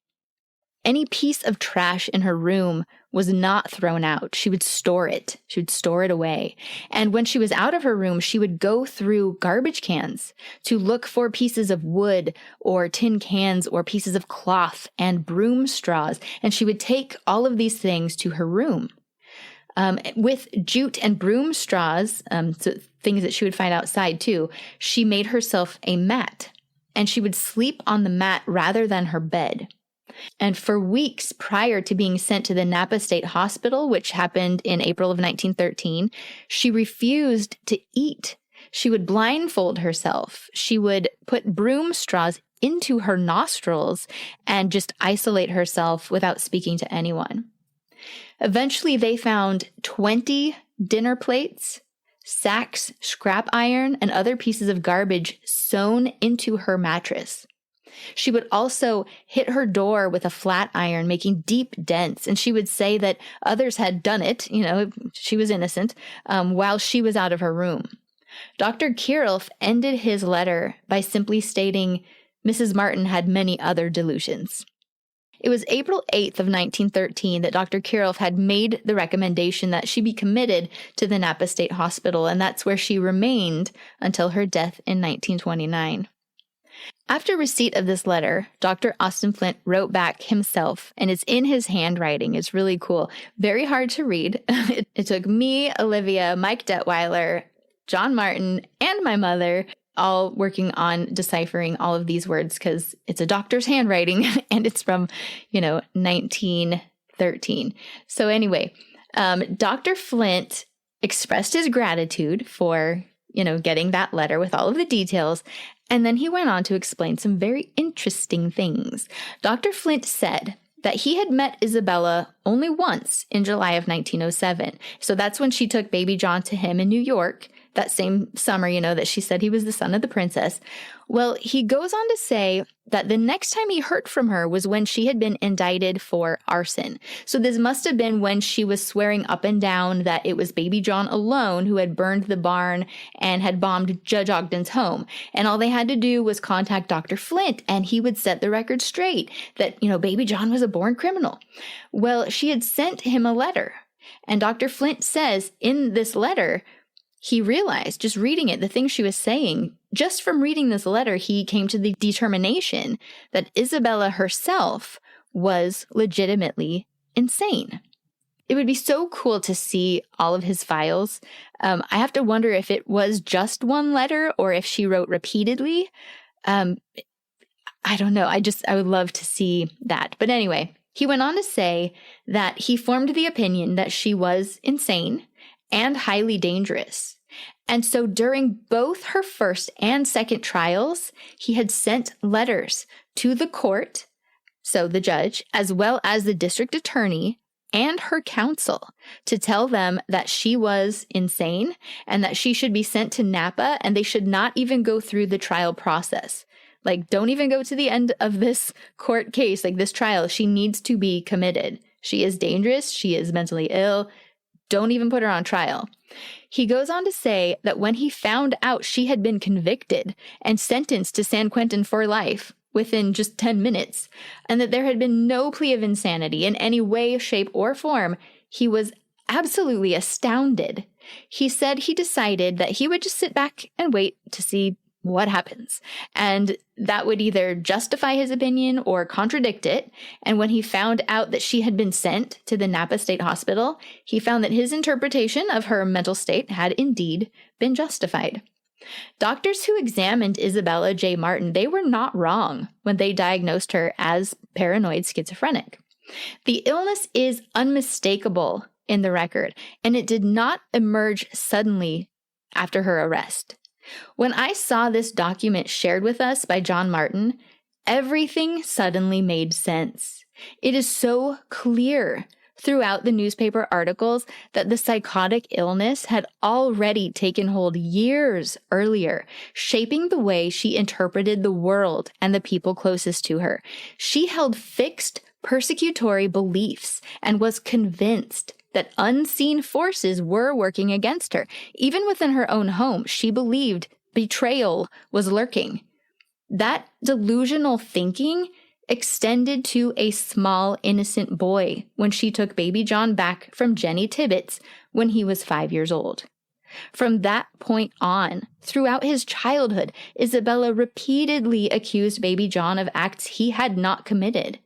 Any piece of trash in her room was not thrown out. She would store it. She would store it away. And when she was out of her room, she would go through garbage cans to look for pieces of wood or tin cans or pieces of cloth and broom straws. And she would take all of these things to her room. With jute and broom straws, so things that she would find outside too, she made herself a mat. And she would sleep on the mat rather than her bed. And for weeks prior to being sent to the Napa State Hospital, which happened in April of 1913, she refused to eat. She would blindfold herself. She would put broom straws into her nostrils and just isolate herself without speaking to anyone. Eventually, they found 20 dinner plates, sacks, scrap iron, and other pieces of garbage sewn into her mattress. She would also hit her door with a flat iron, making deep dents, and she would say that others had done it, she was innocent, while she was out of her room. Dr. Kirilf ended his letter by simply stating, Mrs. Martin had many other delusions. It was April 8th of 1913 that Dr. Kirilf had made the recommendation that she be committed to the Napa State Hospital, and that's where she remained until her death in 1929. After receipt of this letter, Dr. Austin Flint wrote back himself, and it's in his handwriting. It's really cool. Very hard to read. It took me, Olivia, Mike Detweiler, John Martin, and my mother all working on deciphering all of these words because it's a doctor's handwriting and it's from, 1913. So anyway, Dr. Flint expressed his gratitude for, getting that letter with all of the details. And then he went on to explain some very interesting things. Dr. Flint said that he had met Isabella only once in July of 1907. So that's when she took baby John to him in New York, that same summer, that she said he was the son of the princess. Well, he goes on to say that the next time he heard from her was when she had been indicted for arson. So this must have been when she was swearing up and down that it was baby John alone who had burned the barn and had bombed Judge Ogden's home. And all they had to do was contact Dr. Flint, and he would set the record straight that, baby John was a born criminal. Well, she had sent him a letter, and Dr. Flint says in this letter, he realized, just reading it, the things she was saying, just from reading this letter, he came to the determination that Isabella herself was legitimately insane. It would be so cool to see all of his files. I have to wonder if it was just one letter or if she wrote repeatedly. I don't know. I would love to see that. But anyway, he went on to say that he formed the opinion that she was insane and highly dangerous. And so during both her first and second trials, he had sent letters to the court, so the judge, as well as the district attorney and her counsel to tell them that she was insane and that she should be sent to Napa and they should not even go through the trial process. Like, don't even go to the end of this court case, like this trial. She needs to be committed. She is dangerous. She is mentally ill. Don't even put her on trial. He goes on to say that when he found out she had been convicted and sentenced to San Quentin for life within just 10 minutes, and that there had been no plea of insanity in any way, shape, or form, he was absolutely astounded. He said he decided that he would just sit back and wait to see what happens. And that would either justify his opinion or contradict it. And when he found out that she had been sent to the Napa State Hospital, he found that his interpretation of her mental state had indeed been justified. Doctors who examined Isabella J. Martin, they were not wrong when they diagnosed her as paranoid schizophrenic. The illness is unmistakable in the record, and it did not emerge suddenly after her arrest. When I saw this document shared with us by John Martin, everything suddenly made sense. It is so clear throughout the newspaper articles that the psychotic illness had already taken hold years earlier, shaping the way she interpreted the world and the people closest to her. She held fixed persecutory beliefs and was convinced that unseen forces were working against her. Even within her own home, she believed betrayal was lurking. That delusional thinking extended to a small, innocent boy when she took baby John back from Jenny Tibbetts when he was 5 years old. From that point on, throughout his childhood, Isabella repeatedly accused baby John of acts he had not committed,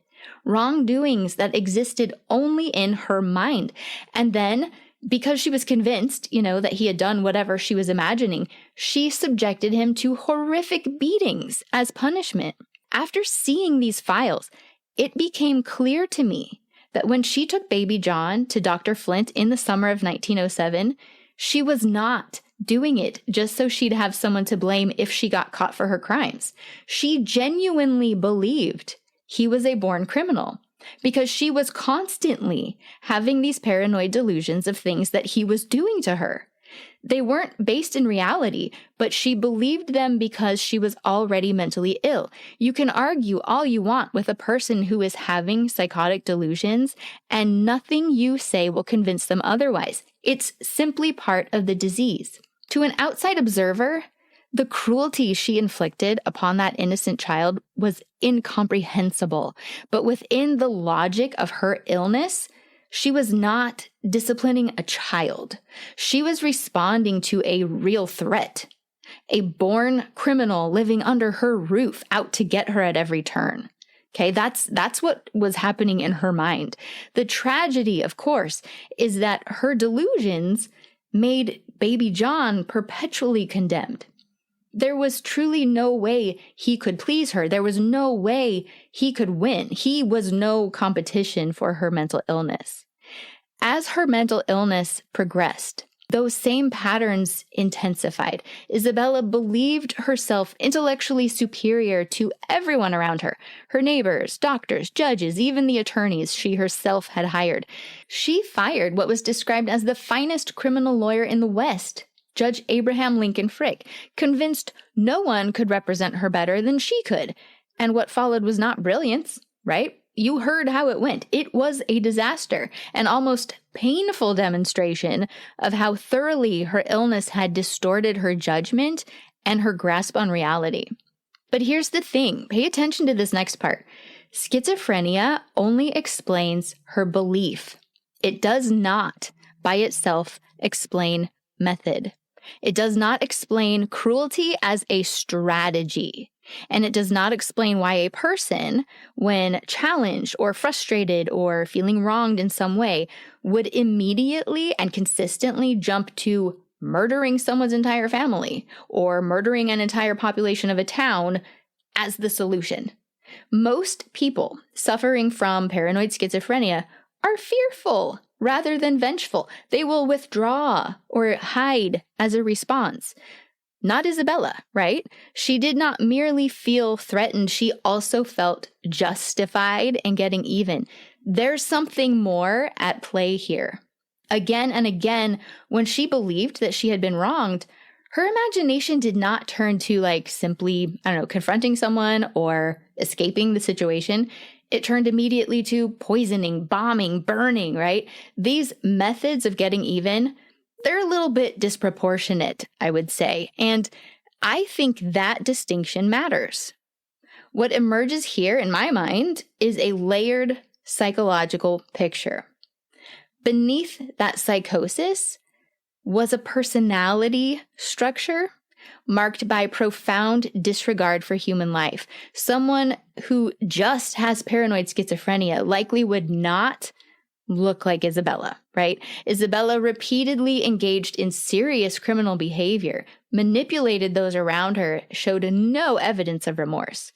wrongdoings that existed only in her mind. And then, because she was convinced, that he had done whatever she was imagining, she subjected him to horrific beatings as punishment. After seeing these files, it became clear to me that when she took baby John to Dr. Flint in the summer of 1907, she was not doing it just so she'd have someone to blame if she got caught for her crimes. She genuinely believed he was a born criminal because she was constantly having these paranoid delusions of things that he was doing to her. They weren't based in reality, but she believed them because she was already mentally ill. You can argue all you want with a person who is having psychotic delusions, and nothing you say will convince them otherwise. It's simply part of the disease. To an outside observer, the cruelty she inflicted upon that innocent child was incomprehensible. But within the logic of her illness, she was not disciplining a child. She was responding to a real threat, a born criminal living under her roof, out to get her at every turn. Okay, that's what was happening in her mind. The tragedy, of course, is that her delusions made baby John perpetually condemned. There was truly no way he could please her. There was no way he could win. He was no competition for her mental illness. As her mental illness progressed, those same patterns intensified. Isabella believed herself intellectually superior to everyone around her, her neighbors, doctors, judges, even the attorneys she herself had hired. She fired what was described as the finest criminal lawyer in the West, Judge Abraham Lincoln Frick, convinced no one could represent her better than she could. And what followed was not brilliance, right? You heard how it went. It was a disaster, an almost painful demonstration of how thoroughly her illness had distorted her judgment and her grasp on reality. But here's the thing. Pay attention to this next part. Schizophrenia only explains her belief. It does not, by itself, explain method. It does not explain cruelty as a strategy. And it does not explain why a person, when challenged or frustrated or feeling wronged in some way, would immediately and consistently jump to murdering someone's entire family or murdering an entire population of a town as the solution. Most people suffering from paranoid schizophrenia are fearful rather than vengeful. They will withdraw or hide as a response. Not Isabella, right? She did not merely feel threatened, she also felt justified in getting even. There's something more at play here. Again and again, when she believed that she had been wronged, her imagination did not turn to simply, confronting someone or escaping the situation. It turned immediately to poisoning, bombing, burning, right? These methods of getting even, they're a little bit disproportionate, I would say. And I think that distinction matters. What emerges here, in my mind, is a layered psychological picture. Beneath that psychosis was a personality structure marked by profound disregard for human life. Someone who just has paranoid schizophrenia likely would not look like Isabella, right? Isabella repeatedly engaged in serious criminal behavior, manipulated those around her, showed no evidence of remorse.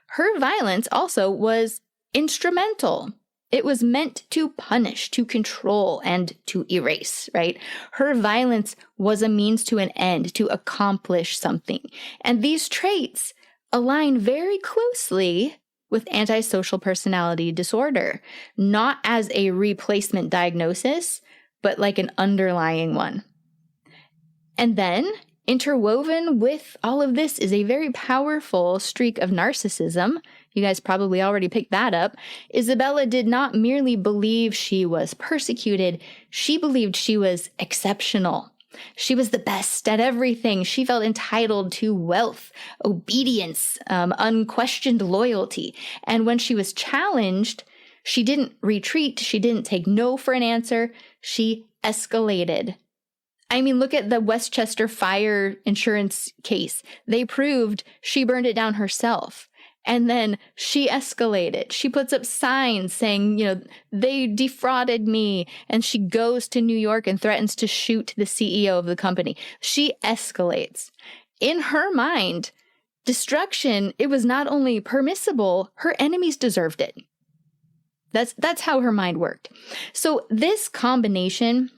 Her violence also was instrumental It was meant to punish, to control, and to erase, right? Her violence was a means to an end, to accomplish something. And these traits align very closely with antisocial personality disorder, not as a replacement diagnosis, but like an underlying one. And then, interwoven with all of this is a very powerful streak of narcissism. You guys probably already picked that up. Isabella did not merely believe she was persecuted, she believed she was exceptional. She was the best at everything. She felt entitled to wealth, obedience, unquestioned loyalty. And when she was challenged, she didn't retreat. She didn't take no for an answer. She escalated. I mean, look at the Westchester fire insurance case. They proved she burned it down herself. And then she escalated. She puts up signs saying, they defrauded me. And she goes to New York and threatens to shoot the CEO of the company. She escalates. In her mind, destruction, it was not only permissible, her enemies deserved it. That's how her mind worked. So this combination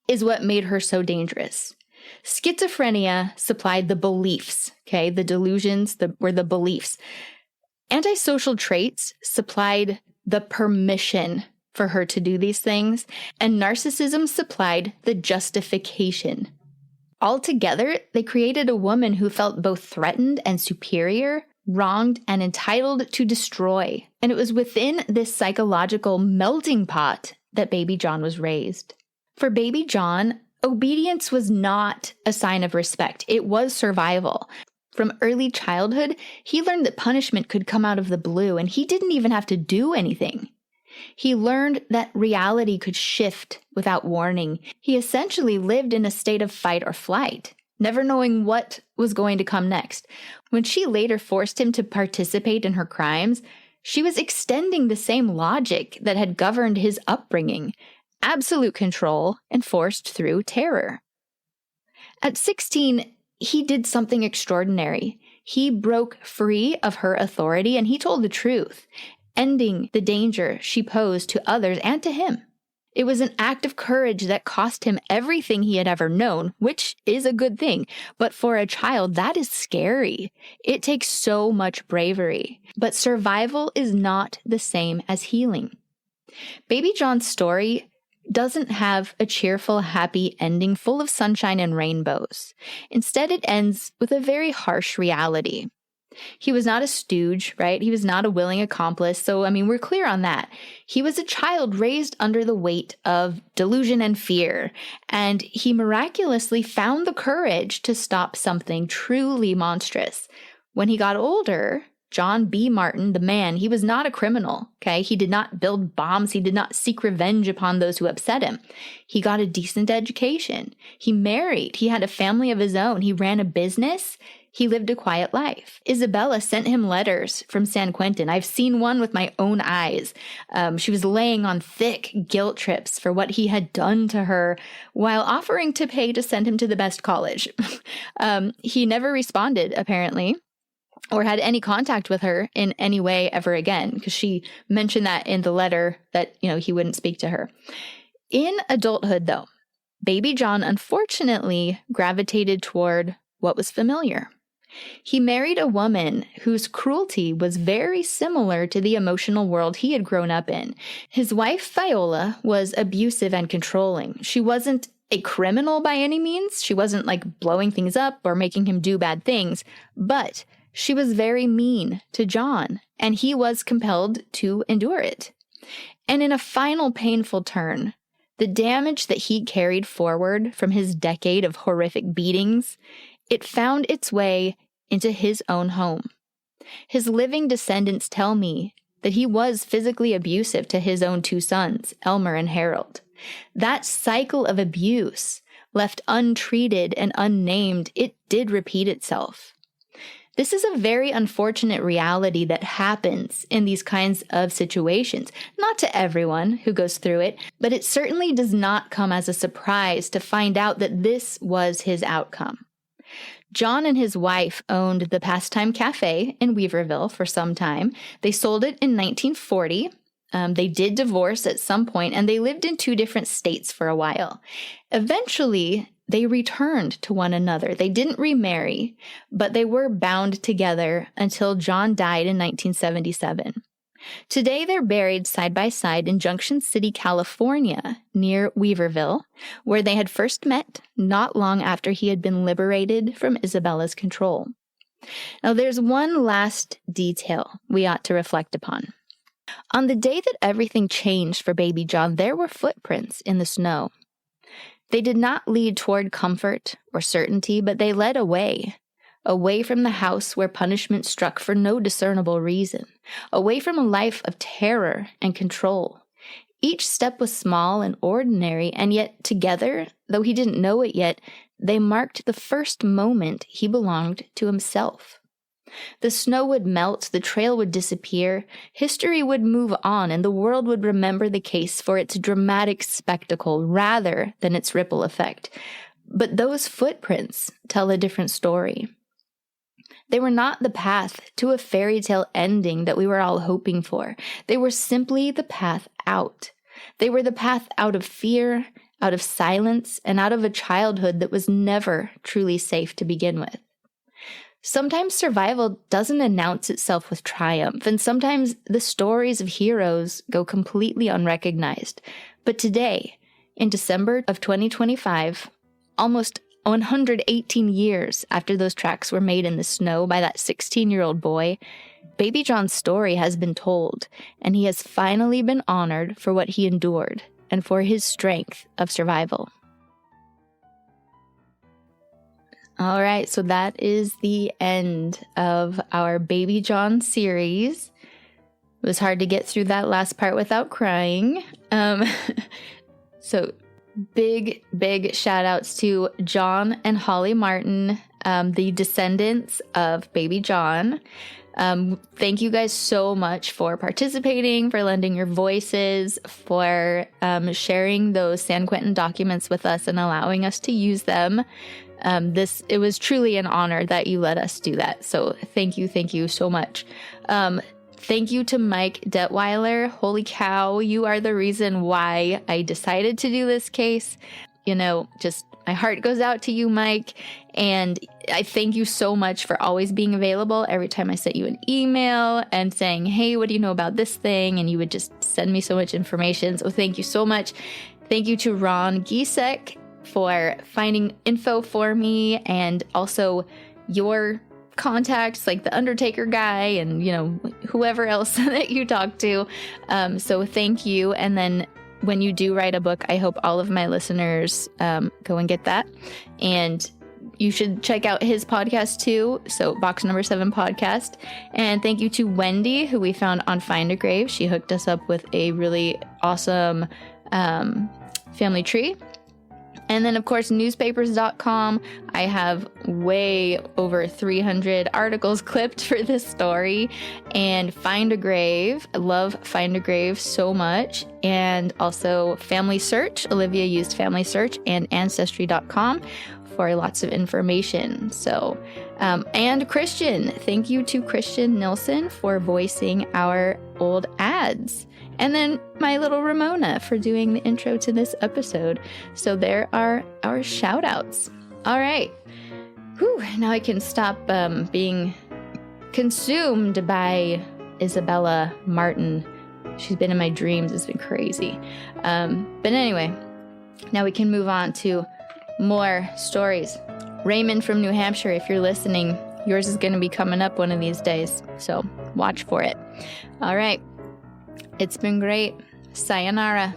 is what made her so dangerous. Schizophrenia supplied the beliefs, okay? The delusions were the beliefs. Antisocial traits supplied the permission for her to do these things, and narcissism supplied the justification. Altogether, they created a woman who felt both threatened and superior, wronged and entitled to destroy. And it was within this psychological melting pot that baby John was raised. For baby John, obedience was not a sign of respect. It was survival. From early childhood, he learned that punishment could come out of the blue, and he didn't even have to do anything. He learned that reality could shift without warning. He essentially lived in a state of fight or flight, never knowing what was going to come next. When she later forced him to participate in her crimes, she was extending the same logic that had governed his upbringing: absolute control enforced through terror. At 16, he did something extraordinary. He broke free of her authority and he told the truth, ending the danger she posed to others and to him. It was an act of courage that cost him everything he had ever known, which is a good thing. But for a child, that is scary. It takes so much bravery. But survival is not the same as healing. Baby John's story doesn't have a cheerful, happy ending full of sunshine and rainbows. Instead, it ends with a very harsh reality. He was not a stooge, right? He was not a willing accomplice. So, we're clear on that. He was a child raised under the weight of delusion and fear, and he miraculously found the courage to stop something truly monstrous. When he got older, John B. Martin, the man, he was not a criminal, okay? He did not build bombs. He did not seek revenge upon those who upset him. He got a decent education. He married. He had a family of his own. He ran a business. He lived a quiet life. Isabella sent him letters from San Quentin. I've seen one with my own eyes. She was laying on thick guilt trips for what he had done to her while offering to pay to send him to the best college. He never responded, apparently, or had any contact with her in any way ever again, because she mentioned that in the letter that, he wouldn't speak to her. In adulthood, though, baby John unfortunately gravitated toward what was familiar. He married a woman whose cruelty was very similar to the emotional world he had grown up in. His wife, Viola, was abusive and controlling. She wasn't a criminal by any means. She wasn't like blowing things up or making him do bad things, but she was very mean to John, and he was compelled to endure it. And in a final painful turn, the damage that he carried forward from his decade of horrific beatings, it found its way into his own home. His living descendants tell me that he was physically abusive to his own two sons, Elmer and Harold. That cycle of abuse, left untreated and unnamed, it did repeat itself. This is a very unfortunate reality that happens in these kinds of situations. Not to everyone who goes through it, but it certainly does not come as a surprise to find out that this was his outcome. John and his wife owned the Pastime Cafe in Weaverville for some time. They sold it in 1940. They did divorce at some point, and they lived in 2 different states for a while. Eventually, they returned to one another. They didn't remarry, but they were bound together until John died in 1977. Today, they're buried side by side in Junction City, California, near Weaverville, where they had first met not long after he had been liberated from Isabella's control. Now, there's one last detail we ought to reflect upon. On the day that everything changed for baby John, there were footprints in the snow. They did not lead toward comfort or certainty, but they led away from the house where punishment struck for no discernible reason, away from a life of terror and control. Each step was small and ordinary, and yet together, though he didn't know it yet, they marked the first moment he belonged to himself. The snow would melt, the trail would disappear, history would move on, and the world would remember the case for its dramatic spectacle rather than its ripple effect. But those footprints tell a different story. They were not the path to a fairy tale ending that we were all hoping for. They were simply the path out. They were the path out of fear, out of silence, and out of a childhood that was never truly safe to begin with. Sometimes survival doesn't announce itself with triumph, and sometimes the stories of heroes go completely unrecognized. But today, in December of 2025, almost 118 years after those tracks were made in the snow by that 16-year-old boy, baby John's story has been told, and he has finally been honored for what he endured and for his strength of survival. All right, so that is the end of our Baby John series. It was hard to get through that last part without crying. So big shout outs to John and Holly Martin, the descendants of baby John. Thank you guys so much for participating, for lending your voices, for sharing those San Quentin documents with us and allowing us to use them. It was truly an honor that you let us do that. So thank you so much. Thank you to Mike Detweiler. Holy cow, you are the reason why I decided to do this case. Just my heart goes out to you, Mike. And I thank you so much for always being available every time I sent you an email and saying, hey, what do you know about this thing? And you would just send me so much information. So thank you so much. Thank you to Ron Giesek for finding info for me, and also your contacts like the Undertaker guy and whoever else that you talk to. So thank you. And then when you do write a book, I hope all of my listeners go and get that. And you should check out his podcast too. So Box Number 7 podcast. And thank you to Wendy, who we found on Find a Grave. She hooked us up with a really awesome family tree. And then, of course, newspapers.com. I have way over 300 articles clipped for this story. And Find a Grave. I love Find a Grave so much. And also Family Search. Olivia used Family Search and Ancestry.com for lots of information. So, and Christian. Thank you to Christian Nilsson for voicing our old ads. And then my little Ramona for doing the intro to this episode. So there are our shout outs. All right. Whew, now I can stop being consumed by Isabella Martin. She's been in my dreams. It's been crazy. But anyway, now we can move on to more stories. Raymond from New Hampshire, if you're listening, yours is going to be coming up one of these days. So watch for it. All right. It's been great. Sayonara.